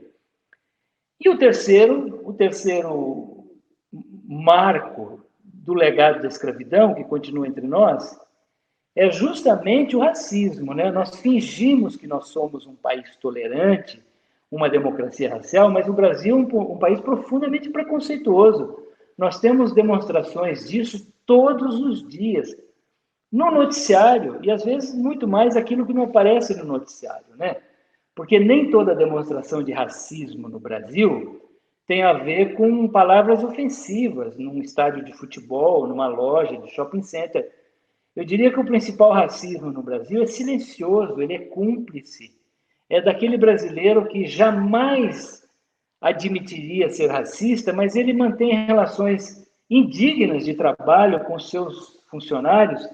E o terceiro marco do legado da escravidão, que continua entre nós, é justamente o racismo, né? Nós fingimos que nós somos um país tolerante, uma democracia racial, mas o Brasil é um país profundamente preconceituoso. Nós temos demonstrações disso todos os dias, no noticiário, e às vezes muito mais aquilo que não aparece no noticiário, né? Porque nem toda demonstração de racismo no Brasil tem a ver com palavras ofensivas num estádio de futebol, numa loja de shopping center. Eu diria que o principal racismo no Brasil é silencioso, ele é cúmplice. É daquele brasileiro que jamais admitiria ser racista, mas ele mantém relações indignas de trabalho com seus funcionários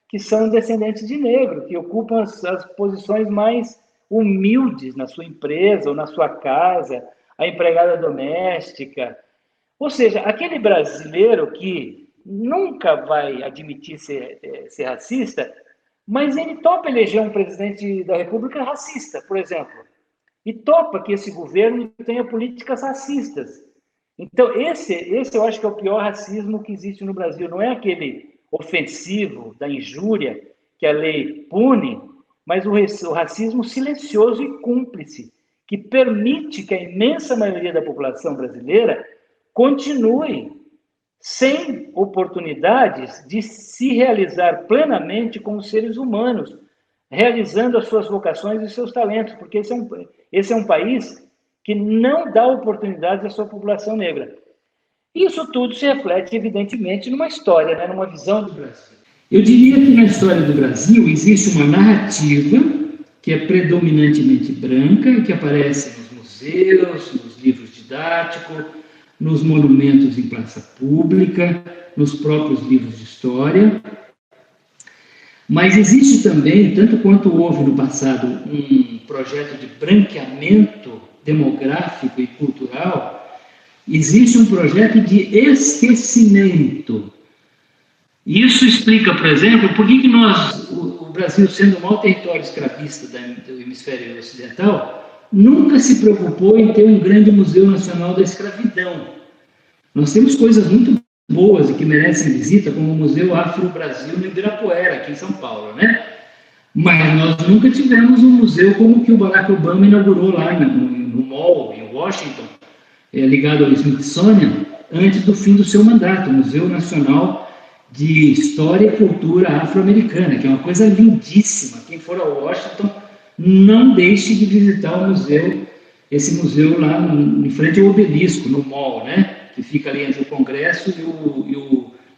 que são descendentes de negro, que ocupam as posições mais humildes na sua empresa ou na sua casa, a empregada doméstica. Ou seja, aquele brasileiro que nunca vai admitir ser racista, mas ele topa eleger um presidente da República racista, por exemplo, e topa que esse governo tenha políticas racistas. Então, esse eu acho que é o pior racismo que existe no Brasil. Não é aquele ofensivo da injúria que a lei pune, mas o racismo silencioso e cúmplice, que permite que a imensa maioria da população brasileira continue sem oportunidades de se realizar plenamente como seres humanos, realizando as suas vocações e seus talentos, porque esse é um país que não dá oportunidades à sua população negra. Isso tudo se reflete, evidentemente, numa história, né, numa visão do Brasil. Eu diria que na história do Brasil existe uma narrativa que é predominantemente branca e que aparece nos museus, nos livros didáticos, nos monumentos em praça pública, nos próprios livros de história. Mas existe também, tanto quanto houve no passado, um projeto de branqueamento demográfico e cultural, existe um projeto de esquecimento. Isso explica, por exemplo, por que nós, o Brasil, sendo o maior território escravista do hemisfério ocidental, nunca se preocupou em ter um grande museu nacional da escravidão. Nós temos coisas muito boas e que merecem visita, como o Museu Afro-Brasil no Ibirapuera, aqui em São Paulo, né? Mas nós nunca tivemos um museu como o que o Barack Obama inaugurou lá no Mall, em Washington, ligado ao Smithsonian, antes do fim do seu mandato, o Museu Nacional de História e Cultura Afro-Americana, que é uma coisa lindíssima. Quem for a Washington, não deixe de visitar o museu, esse museu lá em frente ao Obelisco, no Mall, né? Que fica ali entre o Congresso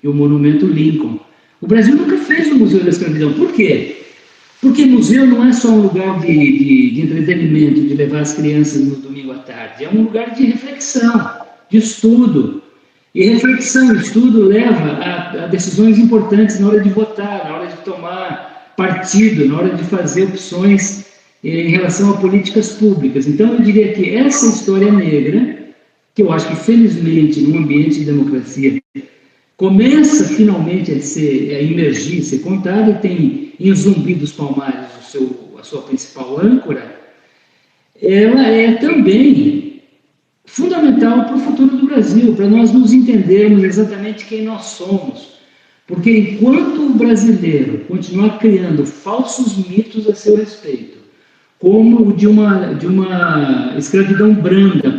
e o Monumento Lincoln. O Brasil nunca fez o Museu da Escravidão. Por quê? Porque museu não é só um lugar de entretenimento, de levar as crianças no domingo à tarde. É um lugar de reflexão, de estudo. E reflexão, estudo leva a decisões importantes na hora de votar, na hora de tomar partido, na hora de fazer opções em relação a políticas públicas. Então, eu diria que essa história negra, que eu acho que, felizmente, num ambiente de democracia, começa finalmente a emergir, ser contada, e tem em Zumbi dos Palmares a sua principal âncora, ela é também fundamental para o futuro do Brasil, para nós nos entendermos exatamente quem nós somos. Porque enquanto o brasileiro continuar criando falsos mitos a seu respeito, como o de uma escravidão branda,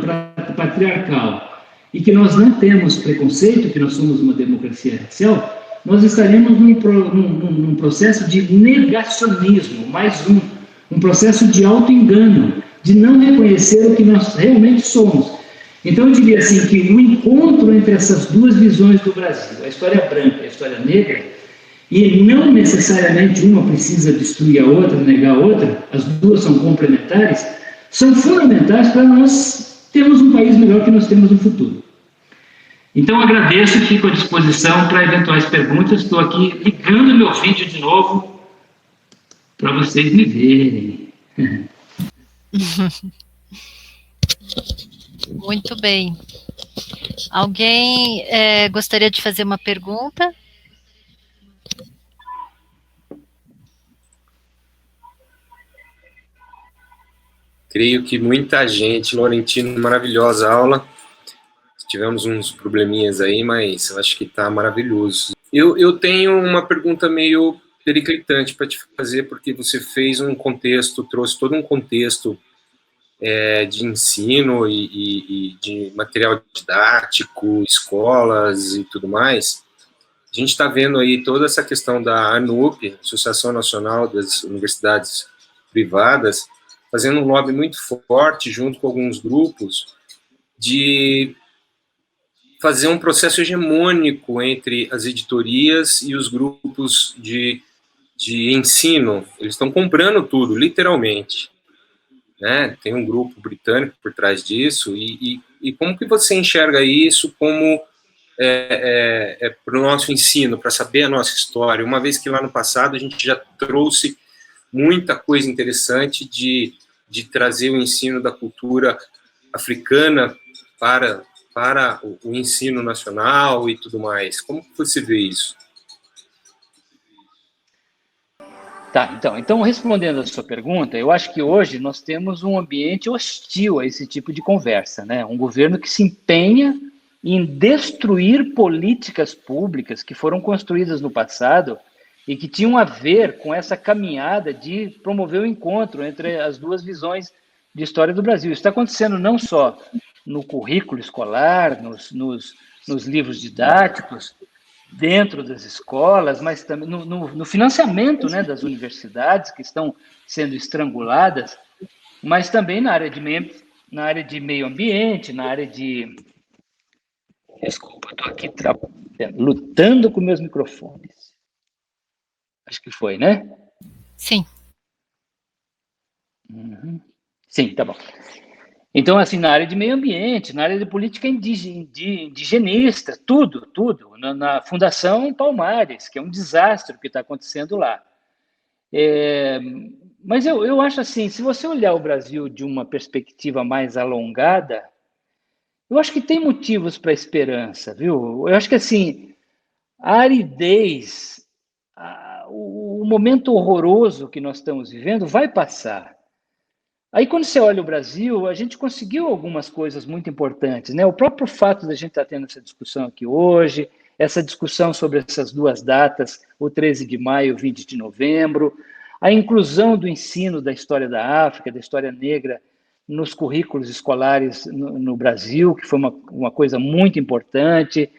patriarcal, e que nós não temos preconceito, que nós somos uma democracia racial, nós estaremos num processo de negacionismo, mais um processo de auto-engano, de não reconhecer o que nós realmente somos. Então, eu diria assim, que o encontro entre essas duas visões do Brasil, a história branca e a história negra, e não necessariamente uma precisa destruir a outra, negar a outra, as duas são complementares, são fundamentais para nós termos um país melhor que nós temos no futuro. Então, agradeço e fico à disposição para eventuais perguntas. Estou aqui ligando meu vídeo de novo para vocês me verem. Muito bem. Alguém gostaria de fazer uma pergunta? Creio que muita gente. Laurentino, maravilhosa aula. Tivemos uns probleminhas aí, mas eu acho que está maravilhoso. Eu tenho uma pergunta meio periclitante para te fazer, porque você fez um contexto, trouxe todo um contexto de ensino e de material didático, escolas e tudo mais. A gente está vendo aí toda essa questão da ANUP, Associação Nacional das Universidades Privadas, fazendo um lobby muito forte, junto com alguns grupos, de fazer um processo hegemônico entre as editorias e os grupos de ensino. Eles estão comprando tudo, literalmente. Né? Tem um grupo britânico por trás disso, e como que você enxerga isso como para o nosso ensino, para saber a nossa história, uma vez que lá no passado a gente já trouxe muita coisa interessante de trazer o ensino da cultura africana para o ensino nacional e tudo mais. Como que você vê isso? Tá, então respondendo a sua pergunta, eu acho que hoje nós temos um ambiente hostil a esse tipo de conversa, né? Um governo que se empenha em destruir políticas públicas que foram construídas no passado e que tinham a ver com essa caminhada de promover o encontro entre as duas visões de história do Brasil. Isso está acontecendo não só no currículo escolar, nos livros didáticos, dentro das escolas, mas também no financiamento, né, das universidades que estão sendo estranguladas, mas também na área de meio ambiente, na área de... Desculpa, estou aqui lutando com meus microfones. Acho que foi, né? Sim. Uhum. Sim, tá bom. Então, assim, na área de meio ambiente, na área de política indigenista, tudo. Na Fundação Palmares, que é um desastre o que está acontecendo lá. Mas eu acho assim, se você olhar o Brasil de uma perspectiva mais alongada, eu acho que tem motivos para esperança, viu? Eu acho que, assim, a aridez, o momento horroroso que nós estamos vivendo vai passar. Aí, quando você olha o Brasil, a gente conseguiu algumas coisas muito importantes, né? O próprio fato da gente estar tendo essa discussão aqui hoje, essa discussão sobre essas duas datas, o 13 de maio e o 20 de novembro, a inclusão do ensino da história da África, da história negra, nos currículos escolares no Brasil, que foi uma coisa muito importante,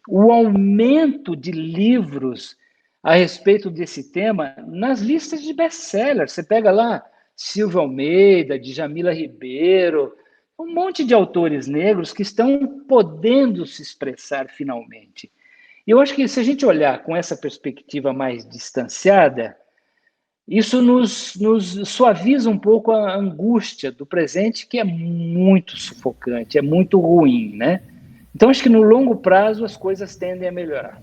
o aumento de livros a respeito desse tema nas listas de best-sellers. Você pega lá Silvio Almeida, Djamila Ribeiro, um monte de autores negros que estão podendo se expressar finalmente. E eu acho que se a gente olhar com essa perspectiva mais distanciada, isso nos suaviza um pouco a angústia do presente, que é muito sufocante, é muito ruim, né? Então, acho que no longo prazo as coisas tendem a melhorar.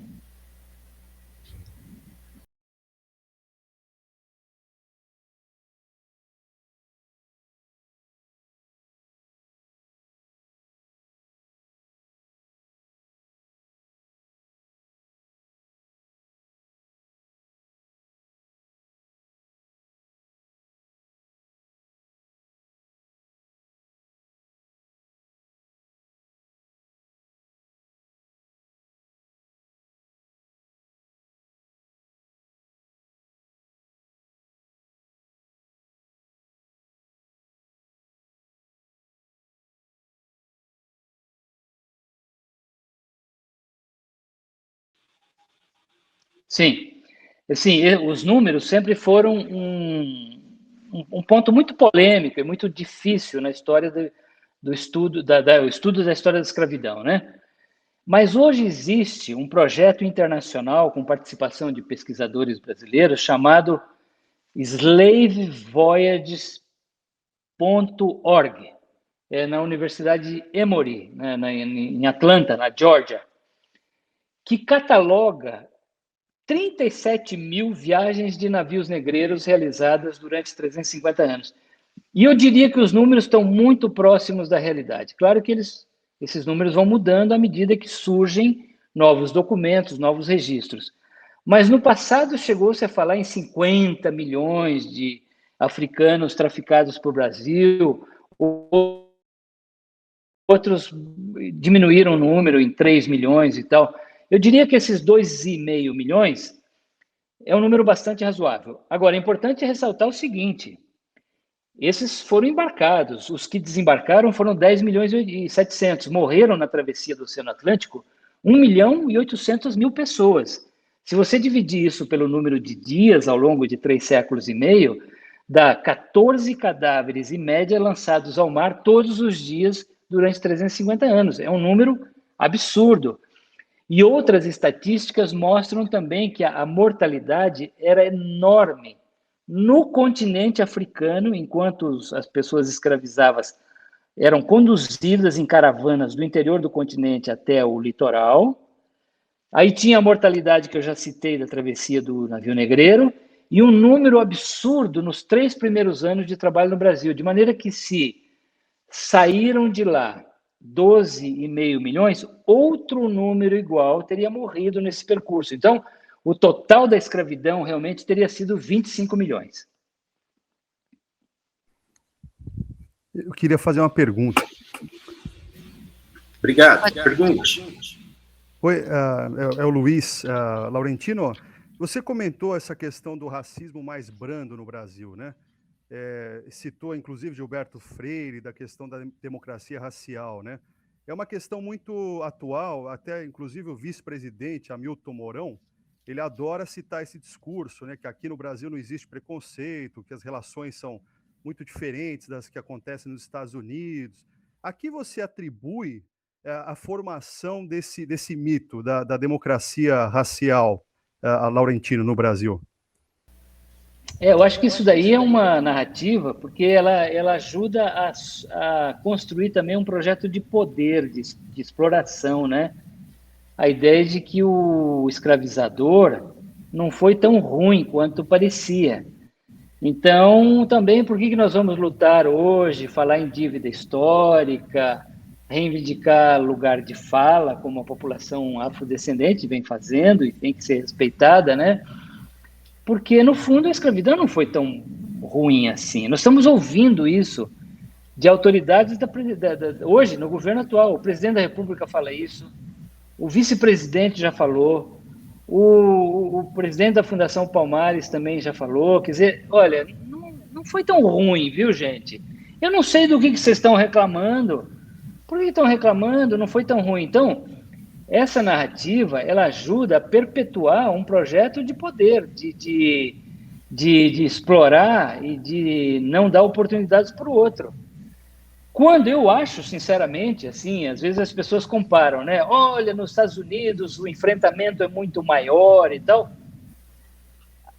Sim, assim, os números sempre foram um ponto muito polêmico e muito difícil na história do estudo o estudo da história da escravidão, né? Mas hoje existe um projeto internacional com participação de pesquisadores brasileiros chamado slavevoyages.org, na Universidade Emory, né, em Atlanta, na Geórgia, que cataloga 37 mil viagens de navios negreiros realizadas durante 350 anos. E eu diria que os números estão muito próximos da realidade. Claro que esses números vão mudando à medida que surgem novos documentos, novos registros. Mas no passado chegou-se a falar em 50 milhões de africanos traficados para o Brasil, outros diminuíram o número em 3 milhões e tal. Eu diria que esses 2,5 milhões é um número bastante razoável. Agora, é importante ressaltar o seguinte: esses foram embarcados, os que desembarcaram foram 10 milhões e 700, morreram na travessia do Oceano Atlântico 1 milhão e 800 mil pessoas. Se você dividir isso pelo número de dias ao longo de 3 séculos e meio, dá 14 cadáveres, em média, lançados ao mar todos os dias durante 350 anos. É um número absurdo. E outras estatísticas mostram também que a mortalidade era enorme no continente africano, enquanto as pessoas escravizadas eram conduzidas em caravanas do interior do continente até o litoral. Aí tinha a mortalidade que eu já citei da travessia do navio negreiro e um número absurdo nos 3 primeiros anos de trabalho no Brasil, de maneira que se saíram de lá 12,5 milhões, outro número igual teria morrido nesse percurso. Então, o total da escravidão realmente teria sido 25 milhões. Eu queria fazer uma pergunta. Obrigado. Pergunte. Oi, é o Luiz Laurentino. Você comentou essa questão do racismo mais brando no Brasil, né? Citou, inclusive, Gilberto Freire, da questão da democracia racial, né? É uma questão muito atual, até, inclusive, o vice-presidente, Hamilton Mourão, ele adora citar esse discurso, né? Que aqui no Brasil não existe preconceito, que as relações são muito diferentes das que acontecem nos Estados Unidos. A que você atribui a formação desse mito da democracia racial, Laurentino, no Brasil? Eu acho que isso daí é uma narrativa, porque ela ajuda a construir também um projeto de poder, de exploração, né? A ideia de que o escravizador não foi tão ruim quanto parecia. Então, também, por que nós vamos lutar hoje, falar em dívida histórica, reivindicar lugar de fala, como a população afrodescendente vem fazendo e tem que ser respeitada, né? Porque, no fundo, a escravidão não foi tão ruim assim. Nós estamos ouvindo isso de autoridades hoje, no governo atual. O presidente da República fala isso, o vice-presidente já falou, o presidente da Fundação Palmares também já falou. Quer dizer, olha, não foi tão ruim, viu, gente? Eu não sei do que vocês estão reclamando. Por que estão reclamando? Não foi tão ruim. Então, essa narrativa, ela ajuda a perpetuar um projeto de poder, de explorar e de não dar oportunidades para o outro. Quando eu acho, sinceramente, assim, às vezes as pessoas comparam, né? Olha, nos Estados Unidos o enfrentamento é muito maior e tal.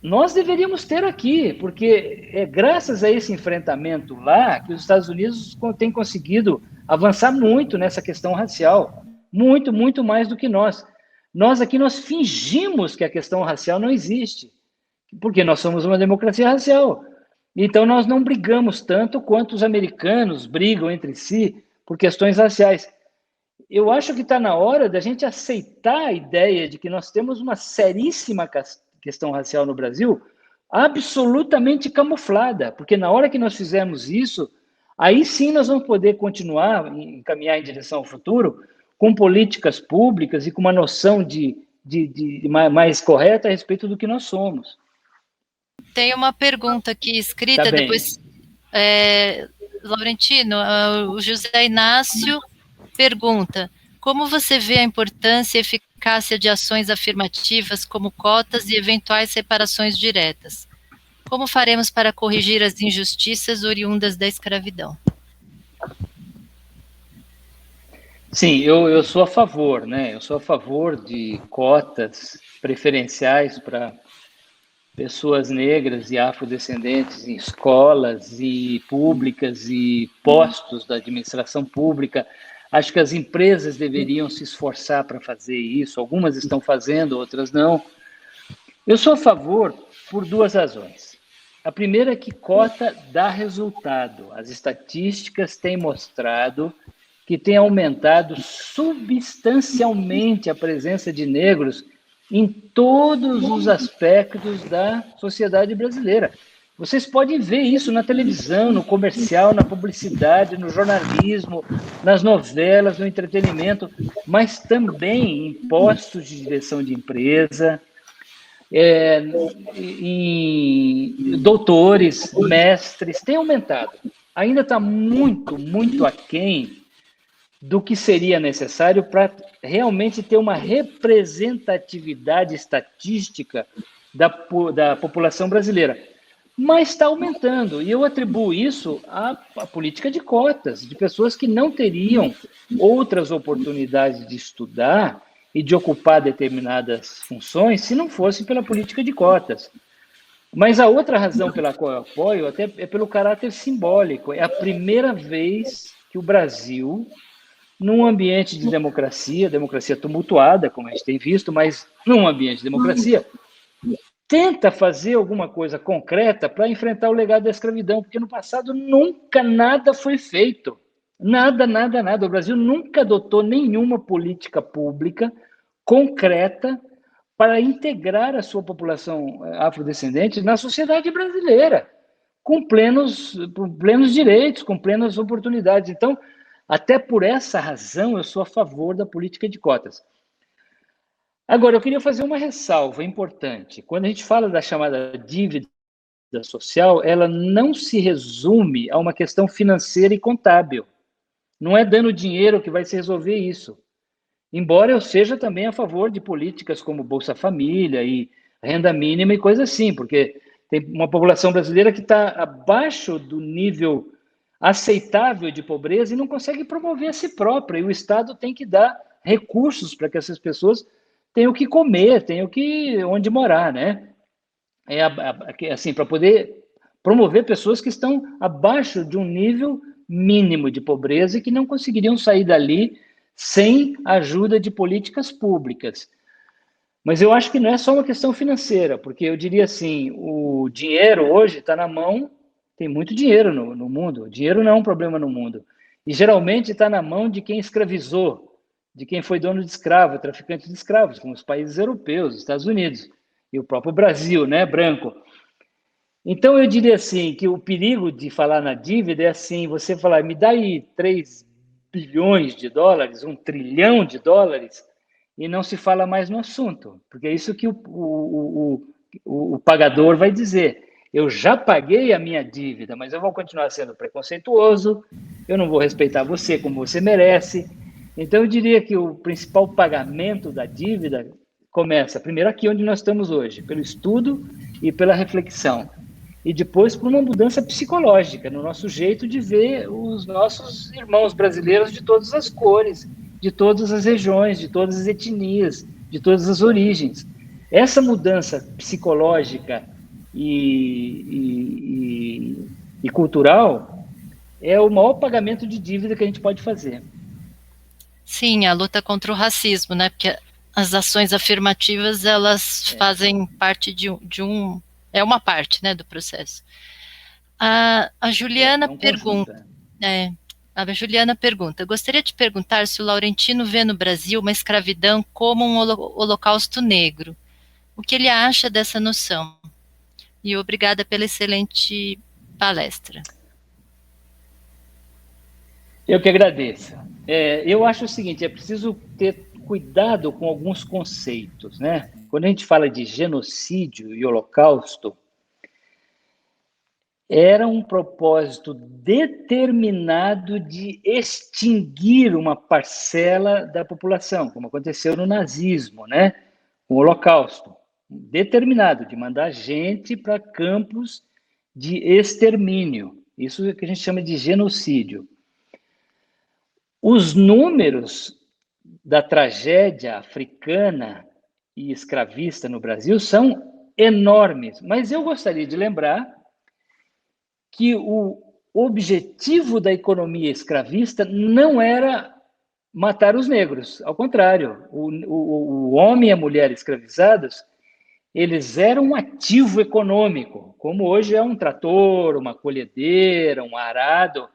Nós deveríamos ter aqui, porque é graças a esse enfrentamento lá que os Estados Unidos têm conseguido avançar muito nessa questão racial. Muito, muito mais do que nós. Nós aqui, nós fingimos que a questão racial não existe, porque nós somos uma democracia racial. Então, nós não brigamos tanto quanto os americanos brigam entre si por questões raciais. Eu acho que está na hora da gente aceitar a ideia de que nós temos uma seríssima questão racial no Brasil, absolutamente camuflada, porque na hora que nós fizermos isso, aí sim nós vamos poder continuar, caminhar em direção ao futuro, com políticas públicas e com uma noção mais correta a respeito do que nós somos. Tem uma pergunta aqui escrita, Tá bem. depois, Laurentino, o José Inácio pergunta: como você vê a importância e eficácia de ações afirmativas como cotas e eventuais reparações diretas? Como faremos para corrigir as injustiças oriundas da escravidão? Sim, eu sou a favor, né? Eu sou a favor de cotas preferenciais para pessoas negras e afrodescendentes em escolas e públicas e postos da administração pública. Acho que as empresas deveriam se esforçar para fazer isso. Algumas estão fazendo, outras não. Eu sou a favor por duas razões. A primeira é que cota dá resultado. As estatísticas têm mostrado que tem aumentado substancialmente a presença de negros em todos os aspectos da sociedade brasileira. Vocês podem ver isso na televisão, no comercial, na publicidade, no jornalismo, nas novelas, no entretenimento, mas também em postos de direção de empresa, em doutores, mestres, tem aumentado. Ainda está muito, muito aquém do que seria necessário para realmente ter uma representatividade estatística da população brasileira. Mas está aumentando, e eu atribuo isso à política de cotas, de pessoas que não teriam outras oportunidades de estudar e de ocupar determinadas funções se não fosse pela política de cotas. Mas a outra razão pela qual eu apoio até é pelo caráter simbólico. É a primeira vez que o Brasil, num ambiente de democracia tumultuada, como a gente tem visto, mas num ambiente de democracia, tenta fazer alguma coisa concreta para enfrentar o legado da escravidão, porque no passado nunca nada foi feito. Nada, nada, nada. O Brasil nunca adotou nenhuma política pública concreta para integrar a sua população afrodescendente na sociedade brasileira, com plenos direitos, com plenas oportunidades. Então, até por essa razão, eu sou a favor da política de cotas. Agora, eu queria fazer uma ressalva importante. Quando a gente fala da chamada dívida social, ela não se resume a uma questão financeira e contábil. Não é dando dinheiro que vai se resolver isso. Embora eu seja também a favor de políticas como Bolsa Família e renda mínima e coisa assim, porque tem uma população brasileira que está abaixo do nível aceitável de pobreza e não consegue promover a si própria, e o Estado tem que dar recursos para que essas pessoas tenham o que comer, tenham onde morar, né? Assim, para poder promover pessoas que estão abaixo de um nível mínimo de pobreza e que não conseguiriam sair dali sem a ajuda de políticas públicas. Mas eu acho que não é só uma questão financeira, porque eu diria assim, o dinheiro hoje está na mão, tem muito dinheiro no mundo, o dinheiro não é um problema no mundo, e geralmente está na mão de quem escravizou, de quem foi dono de escravo, traficante de escravos, como os países europeus, os Estados Unidos, e o próprio Brasil, né, branco. Então eu diria assim, que o perigo de falar na dívida é assim, você falar, me dá aí 3 bilhões de dólares, 1 trilhão de dólares, e não se fala mais no assunto, porque é isso que o pagador vai dizer. Eu já paguei a minha dívida, mas eu vou continuar sendo preconceituoso, eu não vou respeitar você como você merece. Então, eu diria que o principal pagamento da dívida começa, primeiro, aqui onde nós estamos hoje, pelo estudo e pela reflexão. E depois por uma mudança psicológica, no nosso jeito de ver os nossos irmãos brasileiros de todas as cores, de todas as regiões, de todas as etnias, de todas as origens. Essa mudança psicológica e cultural é o maior pagamento de dívida que a gente pode fazer. Sim, a luta contra o racismo, né? Porque as ações afirmativas, elas fazem parte de um é uma parte, né, do processo. A Juliana pergunta, a Juliana pergunta, gostaria de perguntar se o Laurentino vê no Brasil uma escravidão como um holocausto negro. O que ele acha dessa noção? E obrigada pela excelente palestra. Eu que agradeço. Eu acho o seguinte, é preciso ter cuidado com alguns conceitos, né? Quando a gente fala de genocídio e holocausto, era um propósito determinado de extinguir uma parcela da população, como aconteceu no nazismo, né? O holocausto, determinado, de mandar gente para campos de extermínio. Isso é que a gente chama de genocídio. Os números da tragédia africana e escravista no Brasil são enormes, mas eu gostaria de lembrar que o objetivo da economia escravista não era matar os negros, ao contrário, o homem e a mulher escravizados, eles eram um ativo econômico, como hoje é um trator, uma colhedeira, um arado.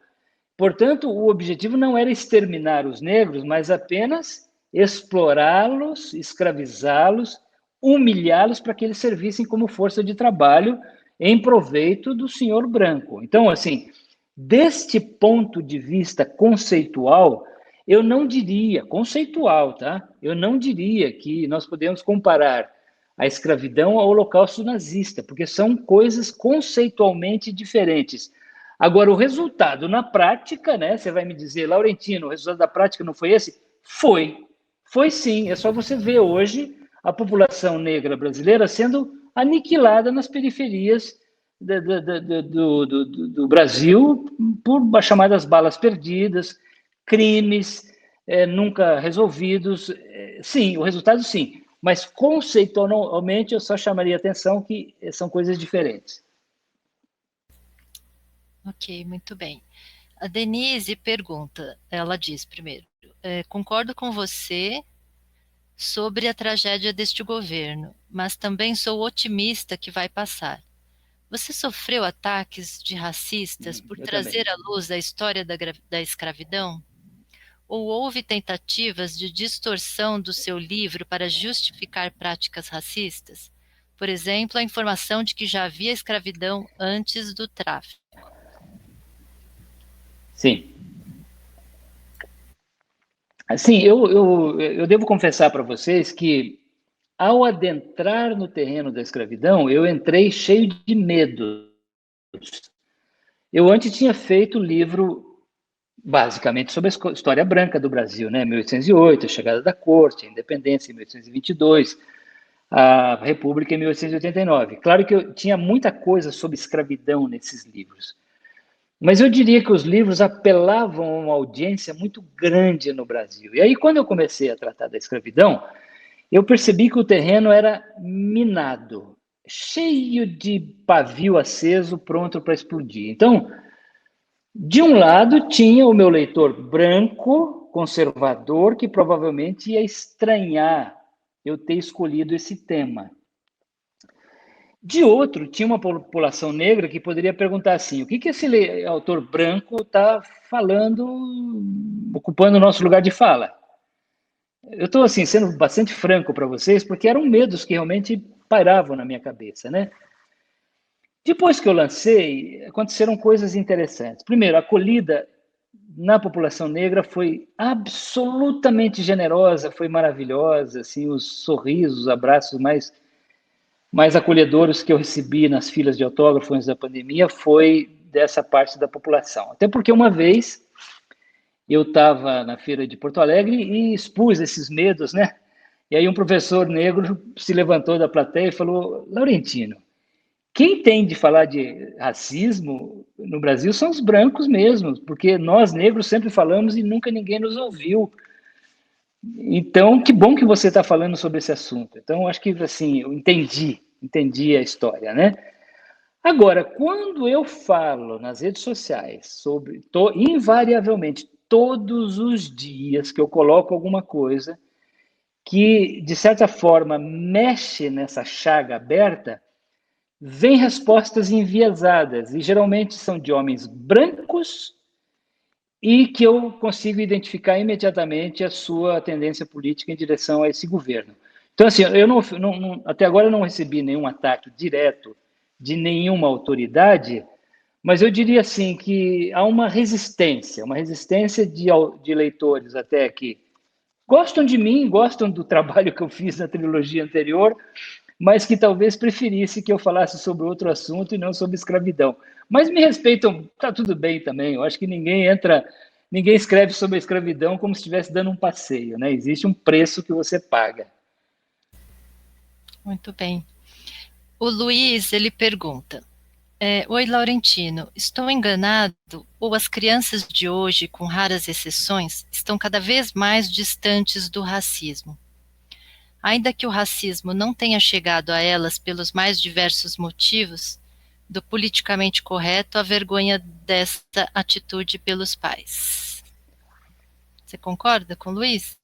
Portanto, o objetivo não era exterminar os negros, mas apenas explorá-los, escravizá-los, humilhá-los para que eles servissem como força de trabalho em proveito do senhor branco. Então, assim, deste ponto de vista conceitual, eu não diria, conceitual, tá? Eu não diria que nós podemos comparar a escravidão ao holocausto nazista, porque são coisas conceitualmente diferentes. Agora, o resultado na prática, né? Você vai me dizer, Laurentino, o resultado da prática não foi esse? Foi. Foi sim. É só você ver hoje a população negra brasileira sendo aniquilada nas periferias do Brasil por chamadas balas perdidas, crimes nunca resolvidos. Sim, o resultado sim. Mas conceitualmente eu só chamaria atenção que são coisas diferentes. Ok, muito bem. A Denise pergunta, ela diz primeiro, concordo com você sobre a tragédia deste governo, mas também sou otimista que vai passar. Você sofreu ataques de racistas por trazer à luz a história da escravidão? Ou houve tentativas de distorção do seu livro para justificar práticas racistas? Por exemplo, a informação de que já havia escravidão antes do tráfico. Sim. Assim, eu devo confessar para vocês que ao adentrar no terreno da escravidão, eu entrei cheio de medo. Eu antes tinha feito livro basicamente sobre a história branca do Brasil, né? 1808, a chegada da corte, a independência em 1822, a República em 1889. Claro que eu tinha muita coisa sobre escravidão nesses livros, mas eu diria que os livros apelavam a uma audiência muito grande no Brasil. E aí, quando eu comecei a tratar da escravidão, eu percebi que o terreno era minado, cheio de pavio aceso, pronto para explodir. Então, de um lado, tinha o meu leitor branco, conservador, que provavelmente ia estranhar eu ter escolhido esse tema. De outro, tinha uma população negra que poderia perguntar assim: o que esse autor branco está falando, ocupando o nosso lugar de fala? Eu estou assim, sendo bastante franco para vocês, porque eram medos que realmente pairavam na minha cabeça, né? Depois que eu lancei, aconteceram coisas interessantes. Primeiro, a acolhida na população negra foi absolutamente generosa, foi maravilhosa, assim, os sorrisos, os abraços mais acolhedores que eu recebi nas filas de autógrafos antes da pandemia foi dessa parte da população. Até porque uma vez eu estava na feira de Porto Alegre e expus esses medos, né? E aí um professor negro se levantou da plateia e falou: Laurentino, quem tem de falar de racismo no Brasil são os brancos mesmos, porque nós negros sempre falamos e nunca ninguém nos ouviu. Então, que bom que você está falando sobre esse assunto. Então, acho que assim, eu entendi a história, né? Agora, quando eu falo nas redes sociais sobre, invariavelmente, todos os dias que eu coloco alguma coisa que, de certa forma, mexe nessa chaga aberta, vem respostas enviesadas, e geralmente são de homens brancos e que eu consigo identificar imediatamente a sua tendência política em direção a esse governo. Então, assim, eu até agora eu não recebi nenhum ataque direto de nenhuma autoridade, mas eu diria assim que há uma resistência de leitores até que gostam de mim, gostam do trabalho que eu fiz na trilogia anterior, mas que talvez preferisse que eu falasse sobre outro assunto e não sobre escravidão. Mas me respeitam, tá tudo bem também. Eu acho que ninguém escreve sobre a escravidão como se estivesse dando um passeio, né? Existe um preço que você paga. Muito bem. O Luiz, ele pergunta: oi, Laurentino, estou enganado ou as crianças de hoje, com raras exceções, estão cada vez mais distantes do racismo? Ainda que o racismo não tenha chegado a elas pelos mais diversos motivos, do politicamente correto à vergonha desta atitude pelos pais. Você concorda com o Luiz?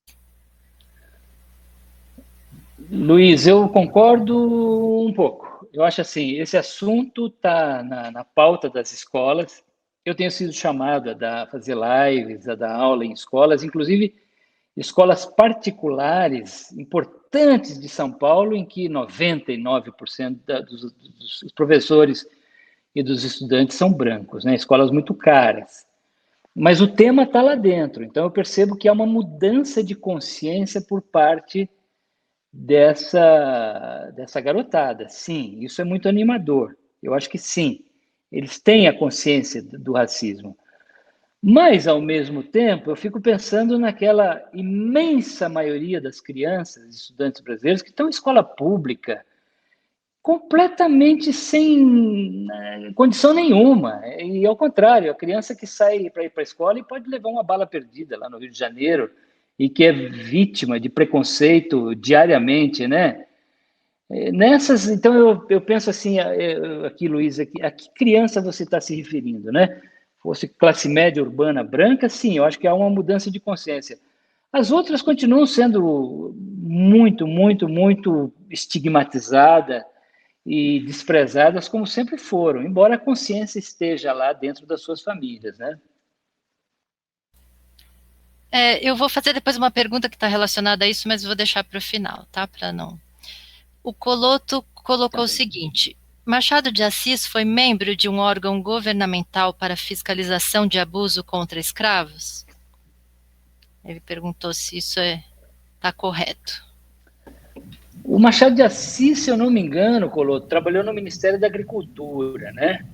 Luiz, eu concordo um pouco. Eu acho assim, esse assunto está na pauta das escolas. Eu tenho sido chamado a fazer lives, a dar aula em escolas, inclusive escolas particulares importantes de São Paulo, em que 99% dos professores e dos estudantes são brancos, né? Escolas muito caras. Mas o tema está lá dentro, então eu percebo que há uma mudança de consciência por parte dessa garotada. Sim, isso é muito animador. Eu acho que sim, eles têm a consciência do racismo. Mas, ao mesmo tempo, eu fico pensando naquela imensa maioria das crianças e estudantes brasileiros que estão em escola pública, completamente sem condição nenhuma. E, ao contrário, a criança que sai para ir para a escola e pode levar uma bala perdida lá no Rio de Janeiro e que é vítima de preconceito diariamente, né? Então, eu penso assim, aqui, Luiz, a que criança você está se referindo, né? Fosse classe média urbana branca, sim, eu acho que há uma mudança de consciência. As outras continuam sendo muito, muito, muito estigmatizadas e desprezadas como sempre foram, embora a consciência esteja lá dentro das suas famílias, né? Eu vou fazer depois uma pergunta que está relacionada a isso, mas vou deixar para o final, tá? Para não. O Coloto colocou o seguinte: Machado de Assis foi membro de um órgão governamental para fiscalização de abuso contra escravos? Ele perguntou se isso está correto. O Machado de Assis, se eu não me engano, Coloto, trabalhou no Ministério da Agricultura, né?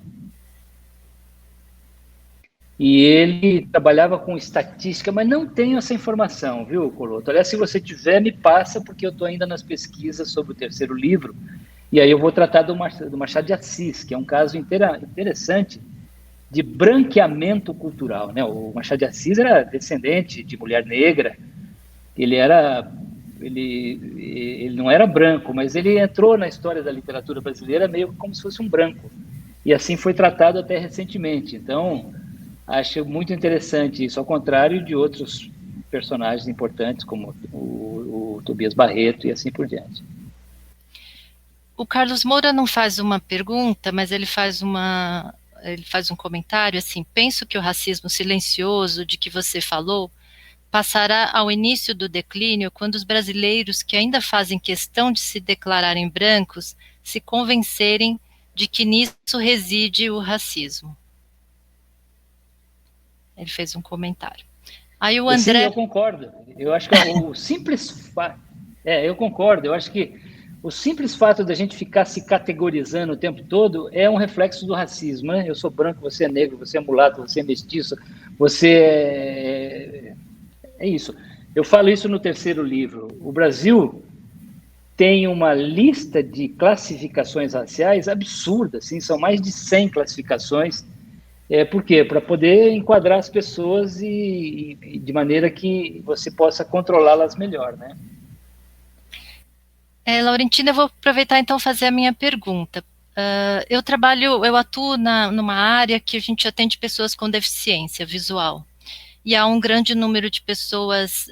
E ele trabalhava com estatística, mas não tenho essa informação, viu, Coloto? Aliás, se você tiver, me passa, porque eu estou ainda nas pesquisas sobre o terceiro livro, e aí eu vou tratar do Machado de Assis, que é um caso interessante de branqueamento cultural, né? O Machado de Assis era descendente de mulher negra, ele não era branco, mas ele entrou na história da literatura brasileira meio como se fosse um branco, e assim foi tratado até recentemente. Então, acho muito interessante isso, ao contrário de outros personagens importantes, como o Tobias Barreto e assim por diante. O Carlos Moura não faz uma pergunta, mas ele faz um comentário assim: penso que o racismo silencioso de que você falou passará ao início do declínio quando os brasileiros que ainda fazem questão de se declararem brancos se convencerem de que nisso reside o racismo. Ele fez um comentário. Aí o André... Sim, eu concordo. Eu acho que o simples fato... eu concordo. Eu acho que o simples fato da gente ficar se categorizando o tempo todo é um reflexo do racismo, né? Eu sou branco, você é negro, você é mulato, você é mestiço, você é isso. Eu falo isso no terceiro livro. O Brasil tem uma lista de classificações raciais absurda, assim, são mais de 100 classificações. Por quê? Para poder enquadrar as pessoas e de maneira que você possa controlá-las melhor, né? Laurentina, eu vou aproveitar então fazer a minha pergunta. Eu atuo numa área que a gente atende pessoas com deficiência visual, e há um grande número de pessoas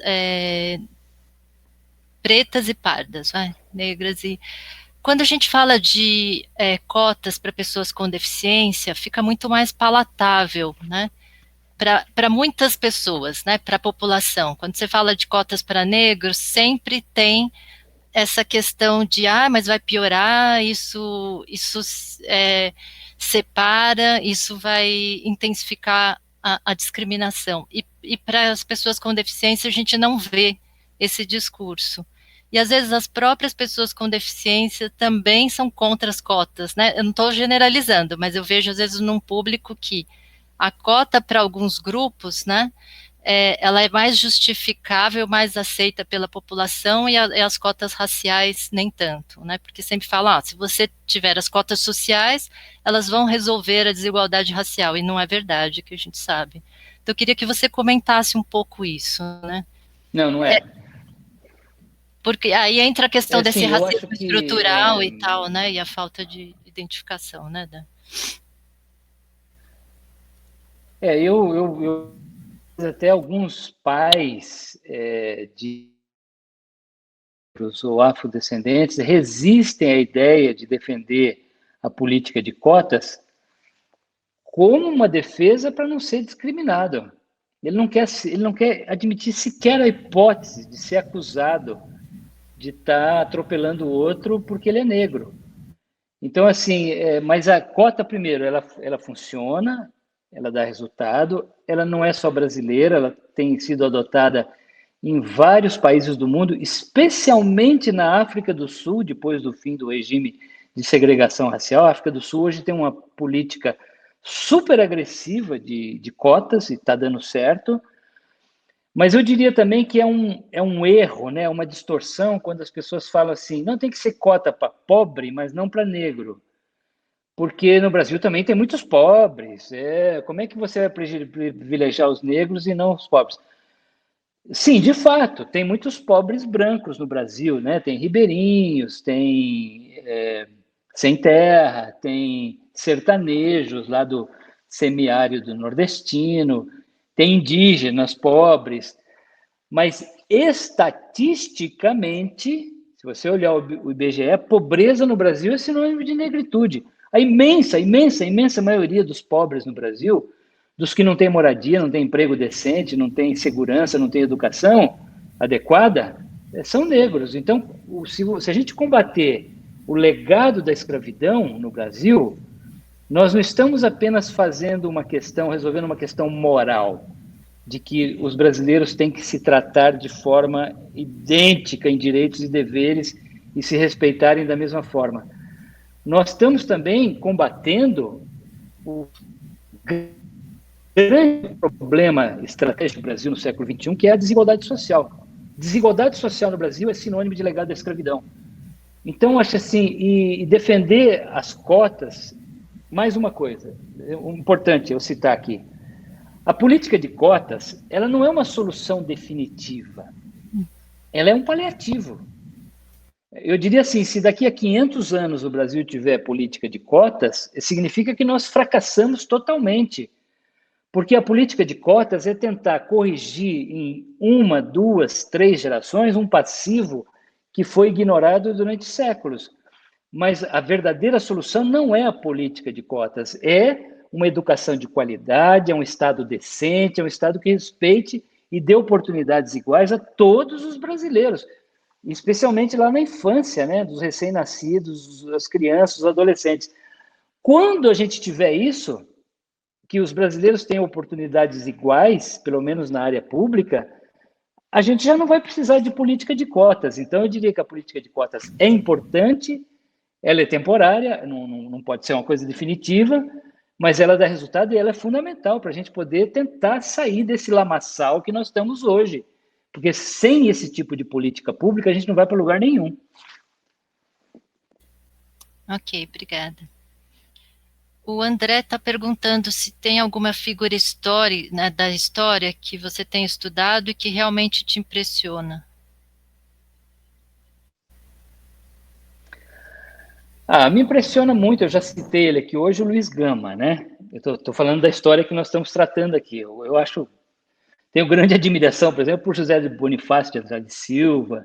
pretas e pardas, negras, e quando a gente fala de cotas para pessoas com deficiência, fica muito mais palatável, né, para muitas pessoas, né, para a população. Quando você fala de cotas para negros, sempre tem essa questão de, mas vai piorar, isso separa, isso vai intensificar a discriminação. E para as pessoas com deficiência, a gente não vê esse discurso. E às vezes as próprias pessoas com deficiência também são contra as cotas, né? Eu não estou generalizando, mas eu vejo às vezes num público que a cota para alguns grupos, né, ela é mais justificável, mais aceita pela população, e as cotas raciais nem tanto, né? Porque sempre falam, se você tiver as cotas sociais, elas vão resolver a desigualdade racial, e não é verdade, que a gente sabe. Então eu queria que você comentasse um pouco isso, né? Não é. Porque aí entra a questão desse racismo estrutural que, e tal, né? E a falta de identificação, né? Eu até alguns pais ou afrodescendentes resistem à ideia de defender a política de cotas como uma defesa para não ser discriminado. Ele não quer admitir sequer a hipótese de ser acusado de estar atropelando o outro porque ele é negro. Então, assim, mas a cota, primeiro, ela funciona, ela dá resultado, ela não é só brasileira, ela tem sido adotada em vários países do mundo, especialmente na África do Sul, depois do fim do regime de segregação racial. A África do Sul hoje tem uma política super agressiva de cotas, e está dando certo. Mas eu diria também que é um erro, né? Uma distorção, quando as pessoas falam assim, não, tem que ser cota para pobre, mas não para negro. Porque no Brasil também tem muitos pobres. Como é que você vai privilegiar os negros e não os pobres? Sim, de fato, tem muitos pobres brancos no Brasil, né? Tem ribeirinhos, tem sem terra, tem sertanejos lá do semiárido nordestino, tem indígenas pobres, mas estatisticamente, se você olhar o IBGE, pobreza no Brasil é sinônimo de negritude. A imensa maioria dos pobres no Brasil, dos que não têm moradia, não têm emprego decente, não têm segurança, não têm educação adequada, são negros. Então, se a gente combater o legado da escravidão no Brasil, nós não estamos apenas resolvendo uma questão moral, de que os brasileiros têm que se tratar de forma idêntica em direitos e deveres e se respeitarem da mesma forma. Nós estamos também combatendo o grande problema estratégico do Brasil no século XXI, que é a desigualdade social. Desigualdade social no Brasil é sinônimo de legado da escravidão. Então, acho assim, e defender as cotas, mais uma coisa, importante eu citar aqui, a política de cotas, ela não é uma solução definitiva, ela é um paliativo. Eu diria assim, se daqui a 500 anos o Brasil tiver política de cotas, significa que nós fracassamos totalmente, porque a política de cotas é tentar corrigir em 1, 2, 3 gerações um passivo que foi ignorado durante séculos. Mas a verdadeira solução não é a política de cotas, é uma educação de qualidade, é um Estado decente, é um Estado que respeite e dê oportunidades iguais a todos os brasileiros, especialmente lá na infância, né, dos recém-nascidos, as crianças, os adolescentes. Quando a gente tiver isso, que os brasileiros tenham oportunidades iguais, pelo menos na área pública, a gente já não vai precisar de política de cotas. Então, eu diria que a política de cotas é importante, ela é temporária, não pode ser uma coisa definitiva, mas ela dá resultado e ela é fundamental para a gente poder tentar sair desse lamaçal que nós estamos hoje. Porque sem esse tipo de política pública, a gente não vai para lugar nenhum. Ok, obrigada. O André está perguntando se tem alguma figura né, da história que você tem estudado e que realmente te impressiona. Me impressiona muito, eu já citei ele aqui hoje, o Luiz Gama, né? Eu estou falando da história que nós estamos tratando aqui. Eu acho, tenho grande admiração, por exemplo, por José de Bonifácio de Andrade Silva,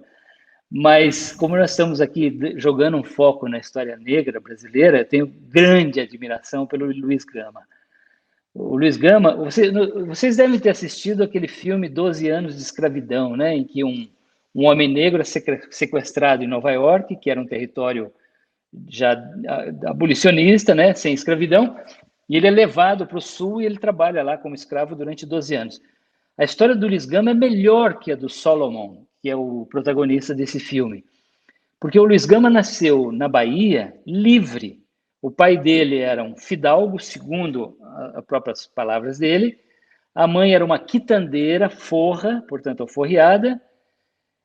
mas como nós estamos aqui jogando um foco na história negra brasileira, eu tenho grande admiração pelo Luiz Gama. O Luiz Gama, vocês devem ter assistido aquele filme 12 anos de escravidão, né? Em que um homem negro é sequestrado em Nova York, que era um território já abolicionista, né, sem escravidão, e ele é levado para o sul e ele trabalha lá como escravo durante 12 anos. A história do Luiz Gama é melhor que a do Solomon, que é o protagonista desse filme, porque o Luiz Gama nasceu na Bahia livre. O pai dele era um fidalgo, segundo as próprias palavras dele, a mãe era uma quitandeira, forra, portanto alforriada,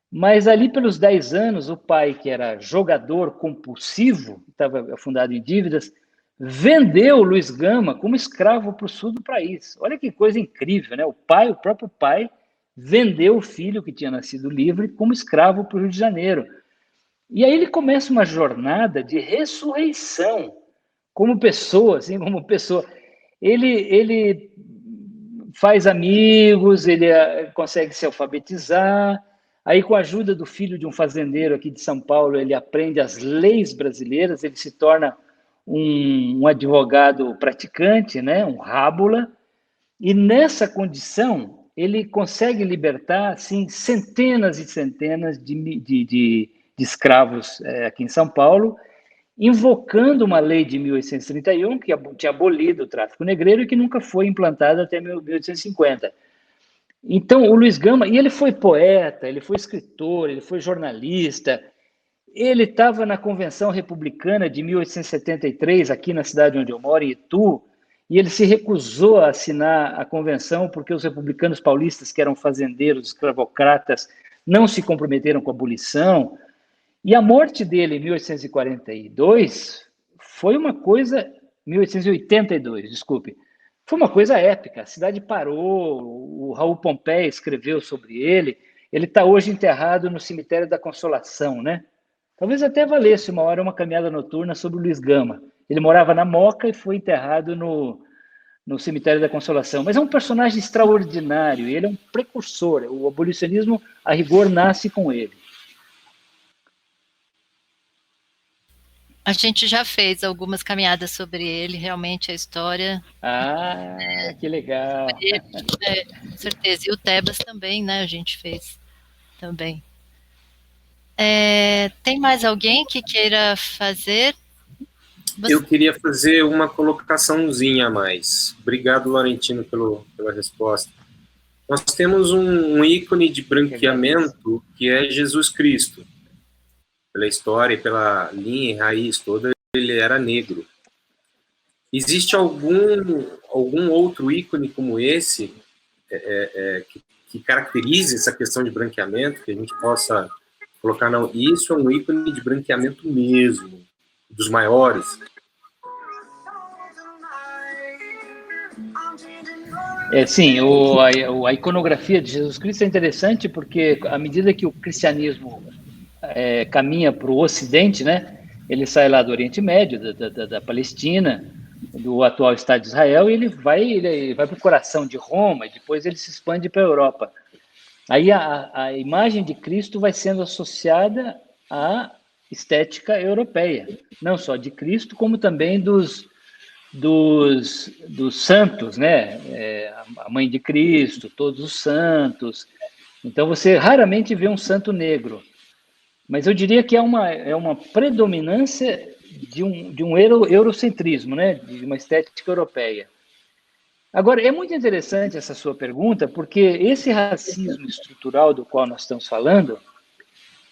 mas ali pelos 10 anos, o pai, que era jogador compulsivo, estava afundado em dívidas, vendeu o Luiz Gama como escravo para o sul do país. Olha que coisa incrível, né? O próprio pai, vendeu o filho que tinha nascido livre como escravo para o Rio de Janeiro. E aí ele começa uma jornada de ressurreição como pessoa, assim, como pessoa. Ele faz amigos, ele consegue se alfabetizar. Aí, com a ajuda do filho de um fazendeiro aqui de São Paulo, ele aprende as leis brasileiras, ele se torna um advogado praticante, né, um rábula, e nessa condição ele consegue libertar assim, centenas e centenas de escravos aqui em São Paulo, invocando uma lei de 1831 que tinha abolido o tráfico negreiro e que nunca foi implantada até 1850. Então, o Luiz Gama, e ele foi poeta, ele foi escritor, ele foi jornalista, ele estava na Convenção Republicana de 1873, aqui na cidade onde eu moro, em Itu, e ele se recusou a assinar a convenção porque os republicanos paulistas, que eram fazendeiros, escravocratas, não se comprometeram com a abolição. E a morte dele em 1842 foi uma coisa... 1882, desculpe. Foi uma coisa épica, a cidade parou, o Raul Pompeia escreveu sobre ele, ele está hoje enterrado no cemitério da Consolação, né? Talvez até valesse uma hora uma caminhada noturna sobre o Luiz Gama. Ele morava na Moca e foi enterrado no cemitério da Consolação. Mas é um personagem extraordinário, ele é um precursor, o abolicionismo, a rigor, nasce com ele. A gente já fez algumas caminhadas sobre ele, realmente a história... Que legal! Com certeza, e o Tebas também, né, a gente fez também. Tem mais alguém que queira fazer? Eu queria fazer uma colocaçãozinha a mais. Obrigado, Laurentino, pela resposta. Nós temos um ícone de branqueamento que é Jesus Cristo. pela história e pela linha e raiz toda, ele era negro. Existe algum outro ícone como esse que caracterize essa questão de branqueamento, que a gente possa colocar, não, isso é um ícone de branqueamento mesmo, dos maiores? Sim, a iconografia de Jesus Cristo é interessante porque, à medida que o cristianismo caminha para o Ocidente, né, ele sai lá do Oriente Médio, da Palestina, do atual Estado de Israel, e ele vai para o coração de Roma, e depois ele se expande para a Europa. Aí a imagem de Cristo vai sendo associada à estética europeia, não só de Cristo, como também dos santos, né? A mãe de Cristo, todos os santos. Então você raramente vê um santo negro, mas eu diria que é uma predominância de um eurocentrismo, né? De uma estética europeia. Agora, é muito interessante essa sua pergunta, porque esse racismo estrutural do qual nós estamos falando,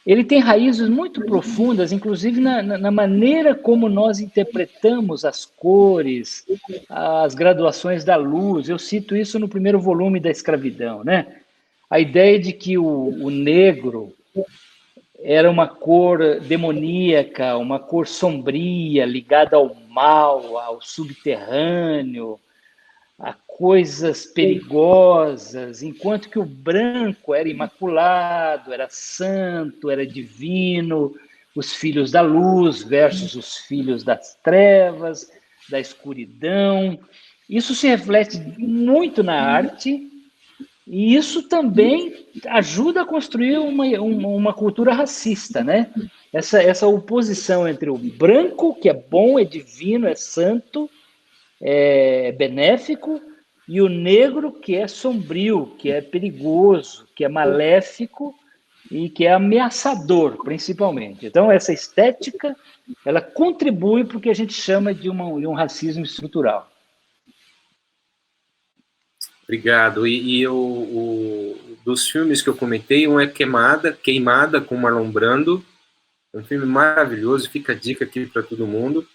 ele tem raízes muito profundas, inclusive na maneira como nós interpretamos as cores, as graduações da luz. Eu cito isso no primeiro volume da Escravidão, né? A ideia de que o negro era uma cor demoníaca, uma cor sombria, ligada ao mal, ao subterrâneo, a coisas perigosas, enquanto que o branco era imaculado, era santo, era divino, os filhos da luz versus os filhos das trevas, da escuridão. Isso se reflete muito na arte, e isso também ajuda a construir uma cultura racista, né? Essa oposição entre o branco, que é bom, é divino, é santo, é benéfico, e o negro, que é sombrio, que é perigoso, que é maléfico e que é ameaçador, principalmente. Então, essa estética, ela contribui para o que a gente chama de um racismo estrutural. Obrigado. Dos filmes que eu comentei, um é Queimada, com Marlon Brando, é um filme maravilhoso, fica a dica aqui para todo mundo.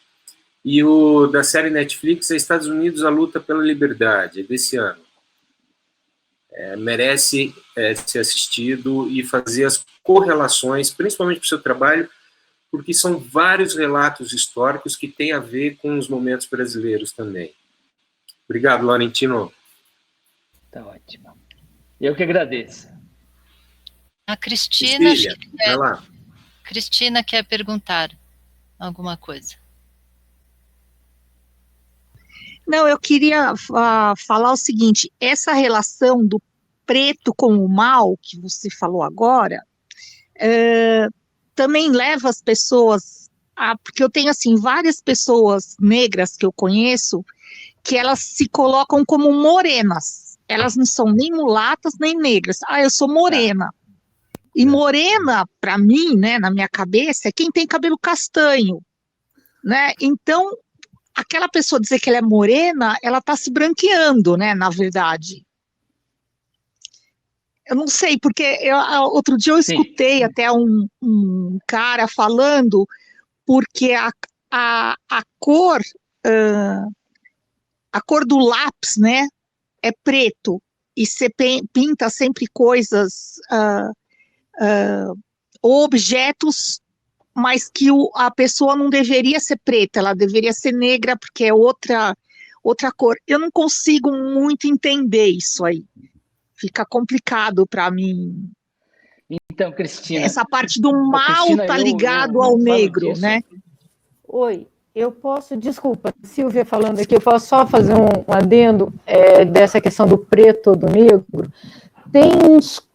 E o da série Netflix é Estados Unidos, a luta pela liberdade, desse ano. Merece ser assistido e fazer as correlações, principalmente para o seu trabalho, porque são vários relatos históricos que têm a ver com os momentos brasileiros também. Obrigado, Laurentino. Tá ótimo. Eu que agradeço. A Cristina, vai lá. Cristina quer perguntar alguma coisa. Não, eu queria falar o seguinte, essa relação do preto com o mal, que você falou agora, também leva as pessoas porque eu tenho, assim, várias pessoas negras que eu conheço, que elas se colocam como morenas, elas não são nem mulatas, nem negras, eu sou morena, e morena, para mim, né, na minha cabeça, é quem tem cabelo castanho, né, então, aquela pessoa dizer que ela é morena, ela está se branqueando, né, na verdade. Eu não sei, porque outro dia eu escutei até um cara falando, porque a cor do lápis, né, é preto, e você pinta sempre coisas, objetos, mas que a pessoa não deveria ser preta, ela deveria ser negra, porque é outra cor. Eu não consigo muito entender isso aí. Fica complicado para mim. Então, Cristina... Essa parte do mal está ligado ao negro, né? Oi, eu posso... Desculpa, Silvia falando aqui, eu posso só fazer um adendo dessa questão do preto ou do negro? Tem uns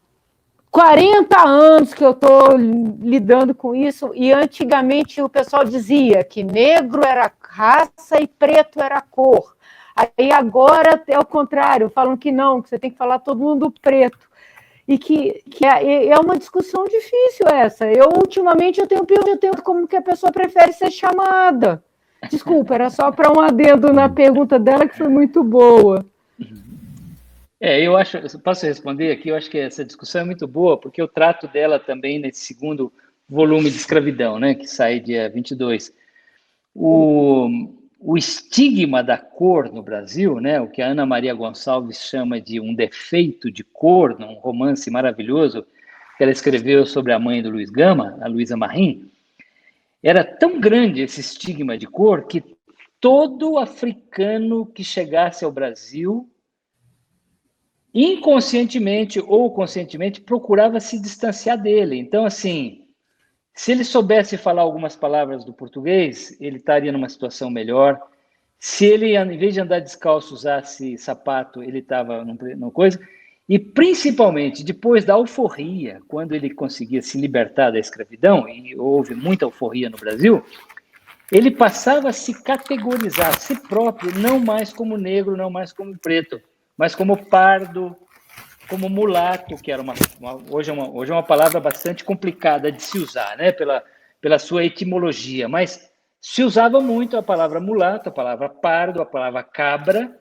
40 anos que eu estou lidando com isso, e antigamente o pessoal dizia que negro era raça e preto era cor. Aí agora é o contrário, falam que não, que você tem que falar todo mundo preto. E que é uma discussão difícil essa. Ultimamente, eu tenho como que a pessoa prefere ser chamada. Desculpa, era só para um adendo na pergunta dela, que foi muito boa. Eu acho, posso responder aqui? Eu acho que essa discussão é muito boa, porque eu trato dela também nesse segundo volume de Escravidão, né, que sai dia 22. O estigma da cor no Brasil, né, o que a Ana Maria Gonçalves chama de um defeito de cor, num romance maravilhoso que ela escreveu sobre a mãe do Luiz Gama, a Luísa Marim, era tão grande esse estigma de cor que todo africano que chegasse ao Brasil, inconscientemente ou conscientemente, procurava se distanciar dele. Então, assim, se ele soubesse falar algumas palavras do português, ele estaria numa situação melhor. Se ele, em vez de andar descalço, usasse sapato, ele estava numa coisa. E, principalmente, depois da alforria, quando ele conseguia se libertar da escravidão, e houve muita alforria no Brasil, ele passava a se categorizar a si próprio, não mais como negro, não mais como preto, mas como pardo, como mulato, que era hoje é uma palavra bastante complicada de se usar, né, pela sua etimologia, mas se usava muito a palavra mulato, a palavra pardo, a palavra cabra,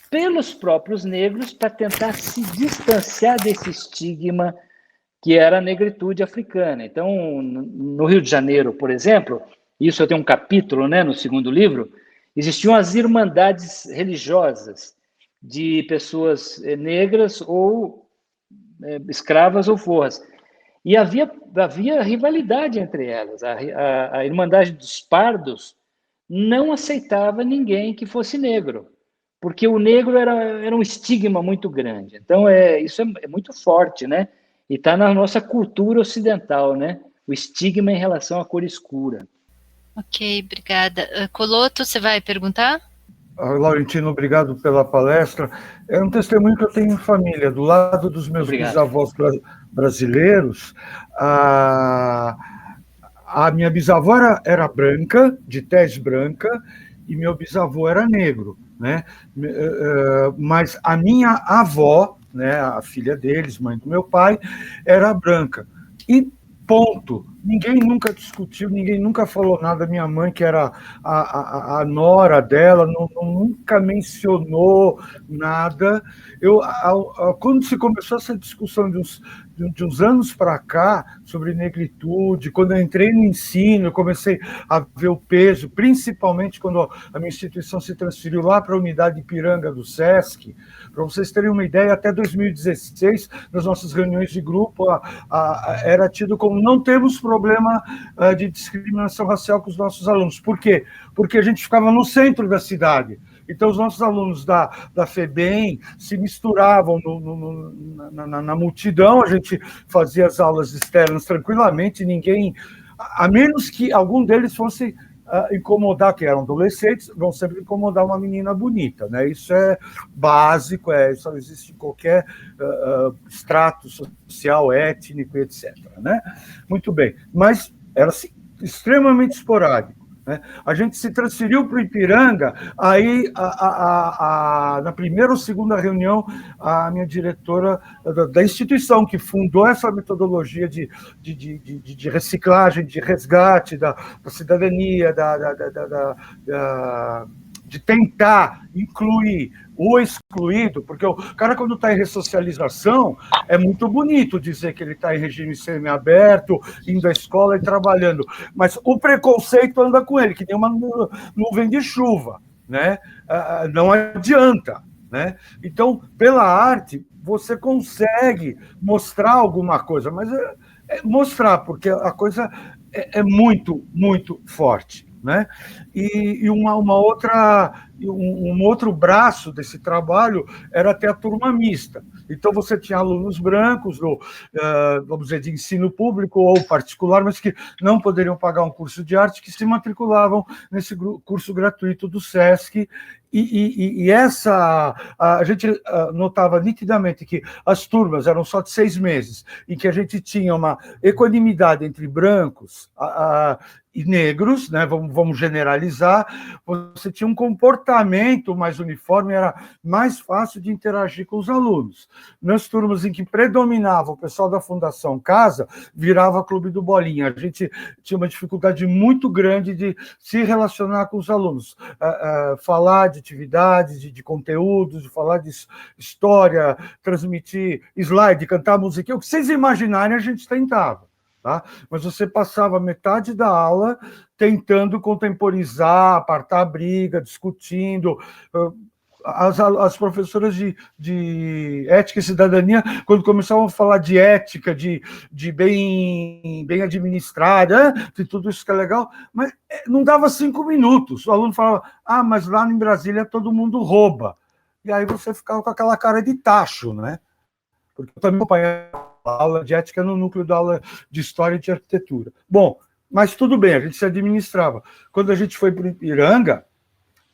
pelos próprios negros, para tentar se distanciar desse estigma que era a negritude africana. Então, no Rio de Janeiro, por exemplo, isso eu tenho um capítulo, né, no segundo livro, existiam as irmandades religiosas de pessoas negras ou escravas ou forras. E havia rivalidade entre elas. A Irmandade dos Pardos não aceitava ninguém que fosse negro, porque o negro era um estigma muito grande. Então, isso é muito forte, né? E está na nossa cultura ocidental, né? O estigma em relação à cor escura. Ok, obrigada. Coloto, você vai perguntar? Laurentino, obrigado pela palestra. É um testemunho que eu tenho em família. Do lado dos meus bisavós brasileiros, a minha bisavó era branca, de tez branca, e meu bisavô era negro, né? Mas a minha avó, né, a filha deles, mãe do meu pai, era branca. E ponto. Ninguém nunca discutiu, ninguém nunca falou nada. Minha mãe, que era a nora dela, nunca mencionou nada. Quando se começou essa discussão de uns anos para cá sobre negritude, quando eu entrei no ensino, eu comecei a ver o peso, principalmente quando a minha instituição se transferiu lá para a unidade Ipiranga do SESC. Para vocês terem uma ideia, até 2016, nas nossas reuniões de grupo, era tido como não temos problema de discriminação racial com os nossos alunos. Por quê? Porque a gente ficava no centro da cidade. Então, os nossos alunos da FEBEM se misturavam na multidão, a gente fazia as aulas externas tranquilamente, ninguém, a menos que algum deles fosse incomodar, que eram adolescentes, vão sempre incomodar uma menina bonita, né? Isso é básico, isso existe em qualquer extrato social, étnico, etc., né? Muito bem, mas era extremamente esporádico, né? A gente se transferiu para o Ipiranga, aí na primeira ou segunda reunião, a minha diretora da instituição, que fundou essa metodologia de reciclagem, de resgate da cidadania, de tentar incluir o excluído, porque o cara, quando está em ressocialização, é muito bonito dizer que ele está em regime semiaberto, indo à escola e trabalhando, mas o preconceito anda com ele, que nem uma nuvem de chuva, né? Não adianta, né? Então, pela arte, você consegue mostrar alguma coisa, mas mostrar, porque a coisa é muito, muito forte, né? E um outro braço desse trabalho era até a turma mista. Então, você tinha alunos brancos, vamos dizer, de ensino público ou particular, mas que não poderiam pagar um curso de arte, que se matriculavam nesse curso gratuito do SESC. E a gente notava nitidamente que as turmas eram só de 6 meses, em que a gente tinha uma equanimidade entre brancos e negros, né? Vamos generalizar, você tinha um comportamento mais uniforme, era mais fácil de interagir com os alunos. Nas turmas em que predominava o pessoal da Fundação Casa, virava Clube do Bolinha. A gente tinha uma dificuldade muito grande de se relacionar com os alunos, falar de atividades, de conteúdos, de falar de história, transmitir slide, cantar musiquinha, o que vocês imaginarem a gente tentava, tá? Mas você passava metade da aula tentando contemporizar, apartar a briga, discutindo. As professoras de ética e cidadania, quando começavam a falar de ética, de bem administrada, de tudo isso que é legal, mas não dava 5 minutos. O aluno falava, mas lá em Brasília todo mundo rouba. E aí você ficava com aquela cara de tacho, né? Porque eu também acompanhava a aula de ética no núcleo da aula de história e de arquitetura. Bom, mas tudo bem, a gente se administrava. Quando a gente foi para o Ipiranga,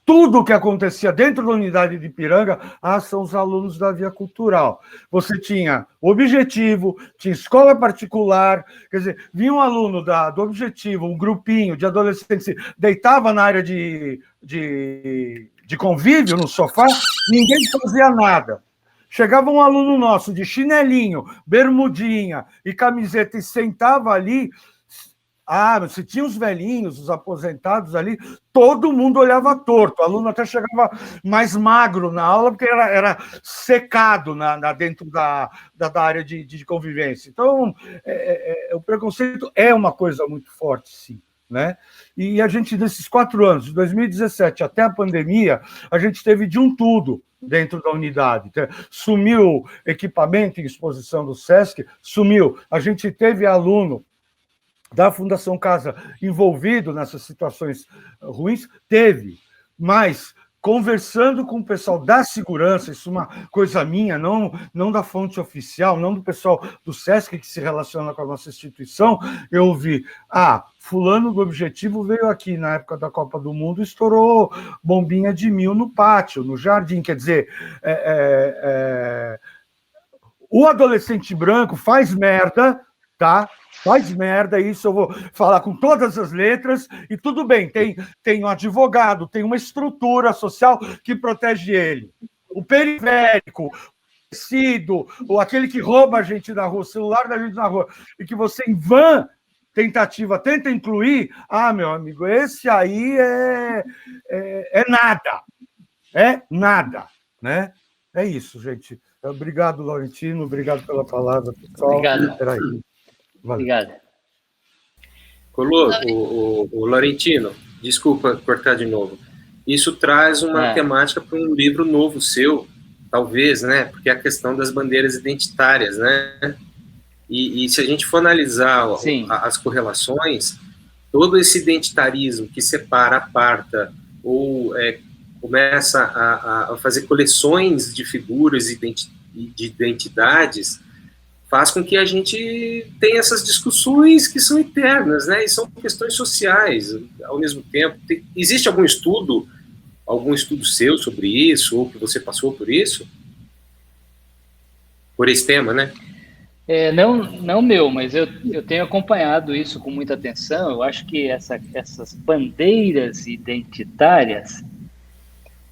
tudo o que acontecia dentro da unidade de Ipiranga, são os alunos da Via Cultural. Você tinha Objetivo, tinha escola particular, quer dizer, vinha um aluno do Objetivo, um grupinho de adolescentes, deitava na área de convívio, no sofá, ninguém fazia nada. Chegava um aluno nosso de chinelinho, bermudinha e camiseta e sentava ali. Se tinha os velhinhos, os aposentados ali, todo mundo olhava torto. O aluno até chegava mais magro na aula, porque era secado dentro da área de convivência. Então, o preconceito é uma coisa muito forte, sim. Né? E a gente, nesses 4 anos, de 2017 até a pandemia, a gente teve de um tudo dentro da unidade. Sumiu equipamento em exposição do SESC, sumiu. A gente teve aluno da Fundação Casa envolvido nessas situações ruins, teve, mas conversando com o pessoal da segurança, isso é uma coisa minha, não da fonte oficial, não do pessoal do SESC que se relaciona com a nossa instituição, eu ouvi, fulano do Objetivo veio aqui na época da Copa do Mundo e estourou bombinha de 1000 no pátio, no jardim, quer dizer, o adolescente branco faz merda, tá? Faz merda, isso eu vou falar com todas as letras, e tudo bem, tem um advogado, tem uma estrutura social que protege ele. O periférico, o tecido, ou aquele que rouba a gente na rua, o celular da gente na rua, e que você, em vã tentativa, tenta incluir, meu amigo, esse aí é nada. É nada, né? É isso, gente. Obrigado, Laurentino, obrigado pela palavra, pessoal. Obrigado. Peraí. Obrigado. Colô, o Laurentino, desculpa cortar de novo. Isso traz uma temática para um livro novo seu, talvez, né? Porque é a questão das bandeiras identitárias, né? E se a gente for analisar as correlações, todo esse identitarismo que separa, aparta, ou começa a fazer coleções de figuras e de identidades, faz com que a gente tenha essas discussões que são eternas, né? E são questões sociais, ao mesmo tempo. Existe algum estudo seu sobre isso, ou que você passou por isso? Por esse tema, né? Não meu, mas eu tenho acompanhado isso com muita atenção. Eu acho que essas bandeiras identitárias,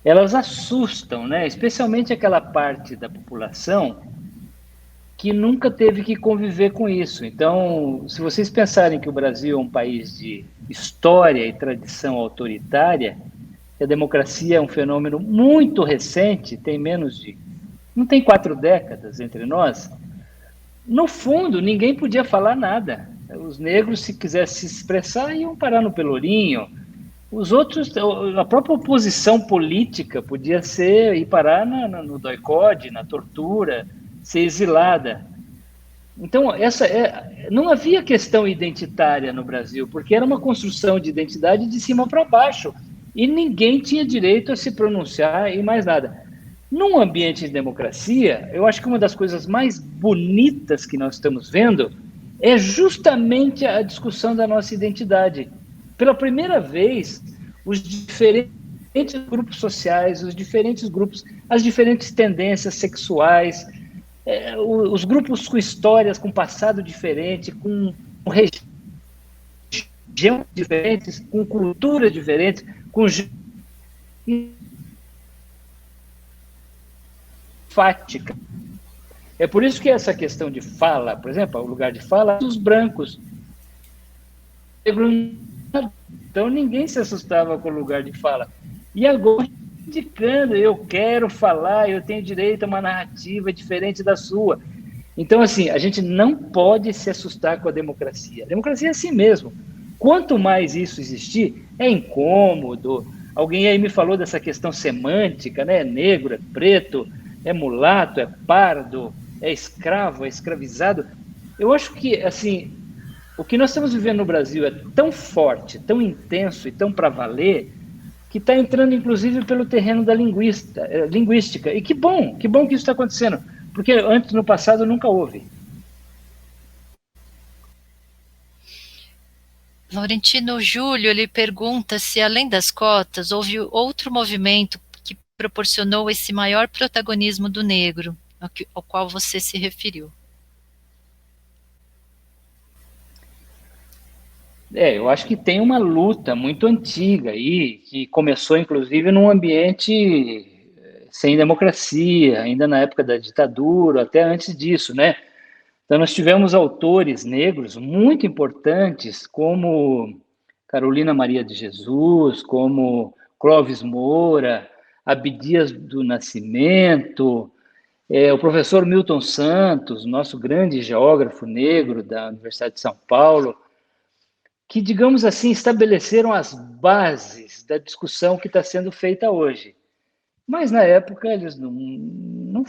elas assustam, né? Especialmente aquela parte da população que nunca teve que conviver com isso. Então, se vocês pensarem que o Brasil é um país de história e tradição autoritária, que a democracia é um fenômeno muito recente, não tem 4 décadas entre nós, no fundo, ninguém podia falar nada. Os negros, se quisessem se expressar, iam parar no Pelourinho. Os outros, a própria oposição política podia ir parar no doicode, na tortura, ser exilada. Então, não havia questão identitária no Brasil, porque era uma construção de identidade de cima para baixo, e ninguém tinha direito a se pronunciar e mais nada. Num ambiente de democracia, eu acho que uma das coisas mais bonitas que nós estamos vendo é justamente a discussão da nossa identidade. Pela primeira vez, os diferentes grupos sociais, os diferentes grupos, as diferentes tendências sexuais, os grupos com histórias, com passado diferente, com regiões diferentes, com cultura diferente, com fática. É por isso que essa questão de fala, por exemplo, o lugar de fala dos brancos. Então ninguém se assustava com o lugar de fala. E agora, indicando, eu quero falar, eu tenho direito a uma narrativa diferente da sua. Então, assim, a gente não pode se assustar com a democracia. A democracia é assim mesmo. Quanto mais isso existir, é incômodo. Alguém aí me falou dessa questão semântica, né? É negro, é preto, é mulato, é pardo, é escravo, é escravizado. Eu acho que, assim, o que nós estamos vivendo no Brasil é tão forte, tão intenso e tão para valer, que está entrando, inclusive, pelo terreno da linguística. E que bom que isso está acontecendo, porque antes, no passado, nunca houve. Laurentino Júlio, ele pergunta se, além das cotas, houve outro movimento que proporcionou esse maior protagonismo do negro, ao qual você se referiu. Eu acho que tem uma luta muito antiga aí, que começou, inclusive, num ambiente sem democracia, ainda na época da ditadura, até antes disso, né? Então, nós tivemos autores negros muito importantes, como Carolina Maria de Jesus, como Clóvis Moura, Abdias do Nascimento, o professor Milton Santos, nosso grande geógrafo negro da Universidade de São Paulo, que, digamos assim, estabeleceram as bases da discussão que está sendo feita hoje. Mas, na época, eles não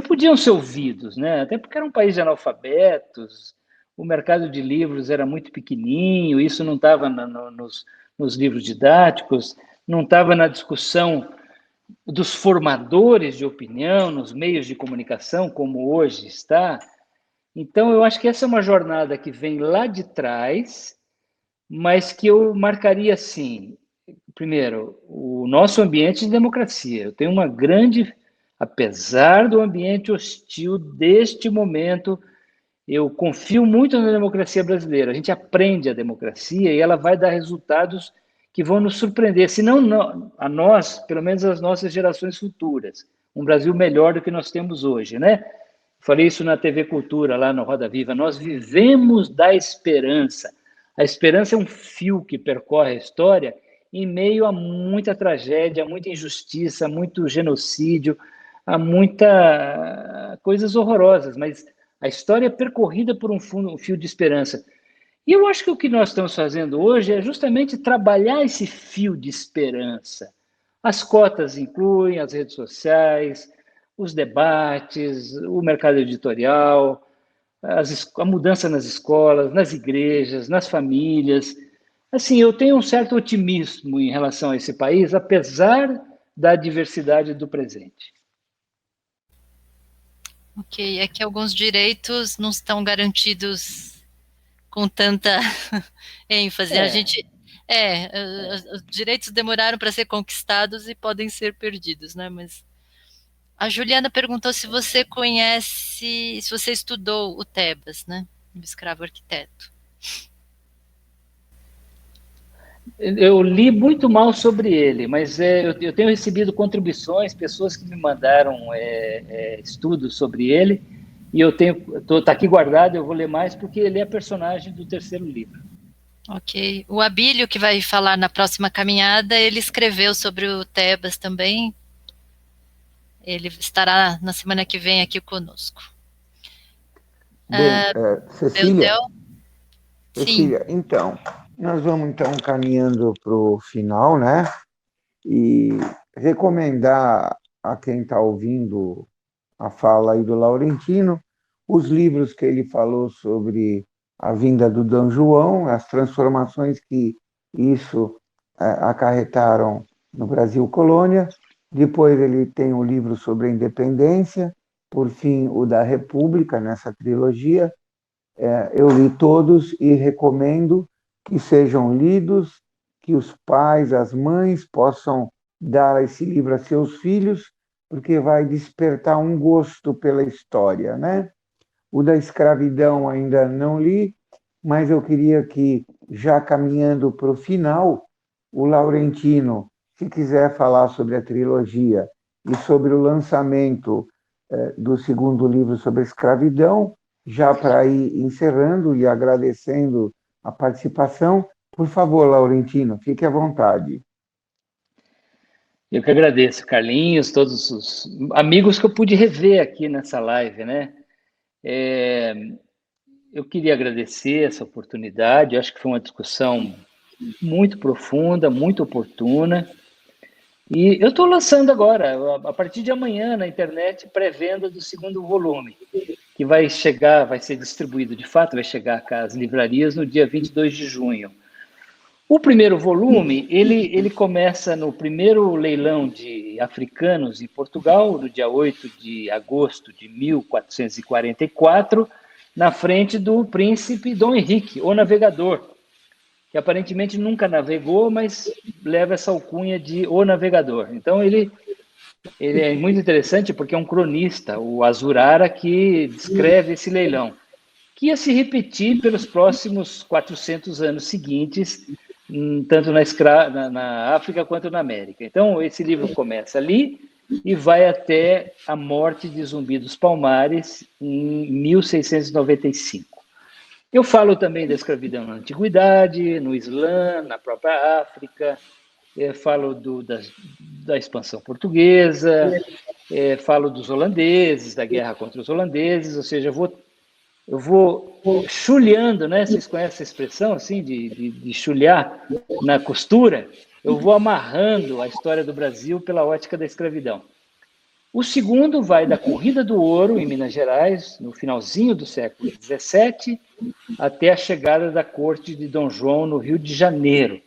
podiam ser ouvidos, né? Até porque era um país de analfabetos, o mercado de livros era muito pequenininho, isso não estava nos livros didáticos, não estava na discussão dos formadores de opinião, nos meios de comunicação, como hoje está. Então, eu acho que essa é uma jornada que vem lá de trás, mas que eu marcaria assim, primeiro, o nosso ambiente de democracia. Eu tenho uma grande, apesar do ambiente hostil deste momento, eu confio muito na democracia brasileira. A gente aprende a democracia e ela vai dar resultados que vão nos surpreender, se não a nós, pelo menos as nossas gerações futuras. Um Brasil melhor do que nós temos hoje, né? Falei isso na TV Cultura, lá no Roda Viva. Nós vivemos da esperança. A esperança é um fio que percorre a história em meio a muita tragédia, a muita injustiça, a muito genocídio, a muita coisas horrorosas, mas a história é percorrida por um fio de esperança. E eu acho que o que nós estamos fazendo hoje é justamente trabalhar esse fio de esperança. As cotas incluem as redes sociais, os debates, o mercado editorial, a mudança nas escolas, nas igrejas, nas famílias. Assim, eu tenho um certo otimismo em relação a esse país, apesar da diversidade do presente. Ok, é que alguns direitos não estão garantidos com tanta ênfase. Os direitos demoraram para ser conquistados e podem ser perdidos, né? Mas a Juliana perguntou se você conhece, se você estudou o Tebas, né? O escravo arquiteto. Eu li muito mal sobre ele, mas eu tenho recebido contribuições, pessoas que me mandaram estudos sobre ele, e tá aqui guardado, eu vou ler mais, porque ele é personagem do terceiro livro. Ok. O Abílio, que vai falar na próxima caminhada, ele escreveu sobre o Tebas também. Ele estará na semana que vem aqui conosco. Bem, Cecília, Cecília, então, nós vamos então caminhando para o final, né? E recomendar a quem está ouvindo a fala aí do Laurentino, os livros que ele falou sobre a vinda do Dom João, as transformações que isso acarretaram no Brasil Colônia. Depois ele tem o livro sobre a independência, por fim o da República, nessa trilogia. Eu li todos e recomendo que sejam lidos, que os pais, as mães possam dar esse livro a seus filhos, porque vai despertar um gosto pela história, né? O da escravidão ainda não li, mas eu queria que, já caminhando para o final, o Laurentino, se quiser falar sobre a trilogia e sobre o lançamento do segundo livro sobre a escravidão, já para ir encerrando e agradecendo a participação, por favor, Laurentino, fique à vontade. Eu que agradeço, Carlinhos, todos os amigos que eu pude rever aqui nessa live, né? Eu queria agradecer essa oportunidade, eu acho que foi uma discussão muito profunda, muito oportuna, e eu estou lançando agora, a partir de amanhã, na internet, pré-venda do segundo volume, que vai chegar, vai ser distribuído de fato, vai chegar às livrarias no dia 22 de junho. O primeiro volume, ele começa no primeiro leilão de africanos em Portugal, no dia 8 de agosto de 1444, na frente do príncipe Dom Henrique, o navegador, que aparentemente nunca navegou, mas leva essa alcunha de o navegador. Então, ele é muito interessante porque é um cronista, o Azurara, que descreve esse leilão, que ia se repetir pelos próximos 400 anos seguintes, tanto na África quanto na América. Então, esse livro começa ali e vai até a morte de Zumbi dos Palmares, em 1695. Eu falo também da escravidão na Antiguidade, no Islã, na própria África, falo da expansão portuguesa, falo dos holandeses, da guerra contra os holandeses, ou seja, eu vou chulhando, né? Vocês conhecem essa expressão, assim, de chulhar na costura? Eu vou amarrando a história do Brasil pela ótica da escravidão. O segundo vai da Corrida do Ouro, em Minas Gerais, no finalzinho do século XVII, até a chegada da corte de Dom João no Rio de Janeiro.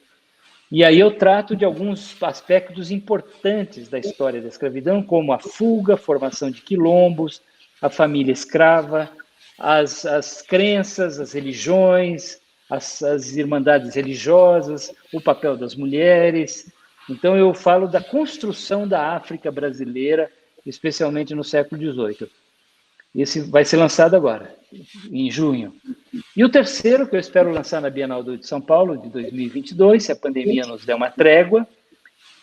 E aí eu trato de alguns aspectos importantes da história da escravidão, como a fuga, a formação de quilombos, a família escrava, as crenças, as religiões, as irmandades religiosas, o papel das mulheres. Então, eu falo da construção da África brasileira, especialmente no século XVIII. Esse vai ser lançado agora, em junho. E o terceiro, que eu espero lançar na Bienal de São Paulo, de 2022, se a pandemia nos der uma trégua,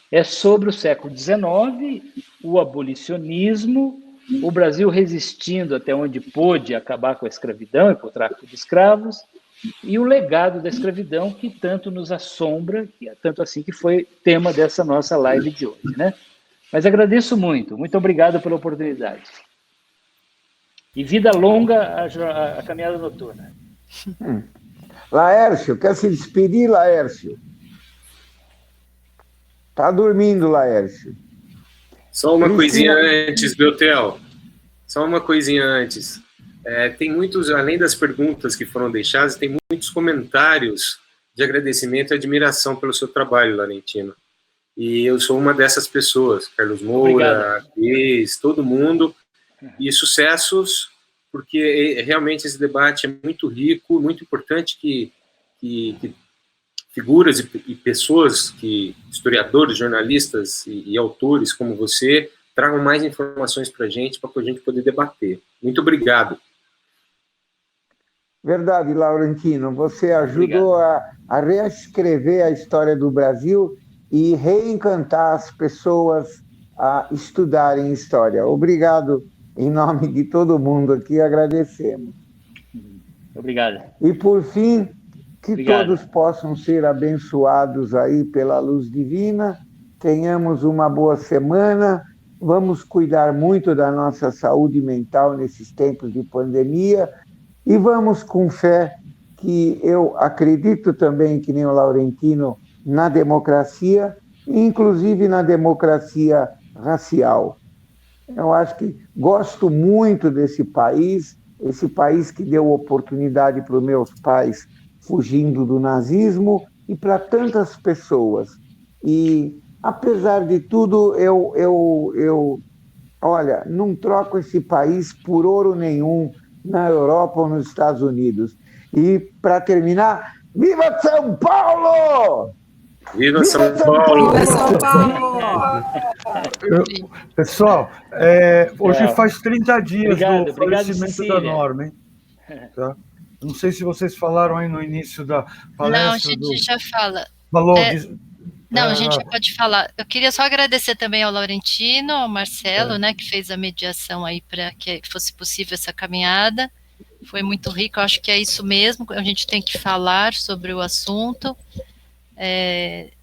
é sobre o século XIX, o abolicionismo, o Brasil resistindo até onde pôde acabar com a escravidão e com o tráfico de escravos, e o legado da escravidão que tanto nos assombra, que é tanto assim que foi tema dessa nossa live de hoje, né? Mas agradeço muito obrigado pela oportunidade. E vida longa a caminhada noturna. Laércio, quer se despedir, Laércio? Tá dormindo, Laércio. Só uma coisinha antes, Beltel. Só uma coisinha antes. Tem muitos, além das perguntas que foram deixadas, tem muitos comentários de agradecimento e admiração pelo seu trabalho, Laurentino. E eu sou uma dessas pessoas. Carlos Moura, Cris, todo mundo. E sucessos, porque realmente esse debate é muito rico, muito importante que figuras e pessoas, historiadores, jornalistas e autores como você, tragam mais informações para a gente poder debater. Muito obrigado. Verdade, Laurentino. Você ajudou a reescrever a história do Brasil e reencantar as pessoas a estudarem história. Obrigado, em nome de todo mundo aqui, agradecemos. Obrigado. E, por fim, que todos possam ser abençoados aí pela luz divina, tenhamos uma boa semana, vamos cuidar muito da nossa saúde mental nesses tempos de pandemia e vamos com fé, que eu acredito também, que nem o Laurentino, na democracia, inclusive na democracia racial. Eu acho que gosto muito desse país, esse país que deu oportunidade para os meus pais fugindo do nazismo e para tantas pessoas. E, apesar de tudo, olha, não troco esse país por ouro nenhum na Europa ou nos Estados Unidos. E, para terminar, viva São Paulo! Viva São Paulo! Viva São Paulo! Pessoal, hoje faz 30 dias do falecimento da Norma, hein? Tá? Não sei se vocês falaram aí no início da palestra. Não, a gente já fala. Falou. Não, a gente já pode falar. Eu queria só agradecer também ao Laurentino, ao Marcelo, né, que fez a mediação aí para que fosse possível essa caminhada. Foi muito rico, eu acho que é isso mesmo, a gente tem que falar sobre o assunto,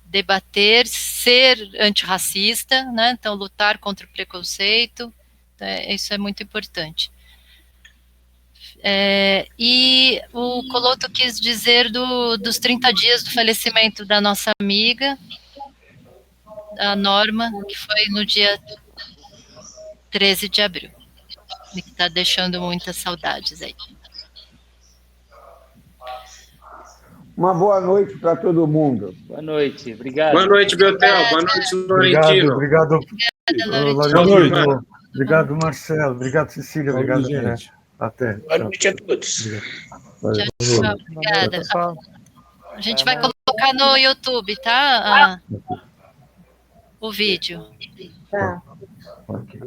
debater, ser antirracista, né, então lutar contra o preconceito, isso é muito importante. E o Coloto quis dizer dos 30 dias do falecimento da nossa amiga, a Norma, que foi no dia 13 de abril, e que está deixando muitas saudades aí. Uma boa noite para todo mundo. Boa noite, obrigado. Boa noite, Beltel. Boa noite, Laurentino. Obrigado, Laurentino. Obrigado, Marcelo. Obrigado, Cecília. Obrigado, gente. Até. Boa noite a todos. Tchau, obrigada. A gente vai colocar no YouTube, tá? O vídeo. Tá. Ok.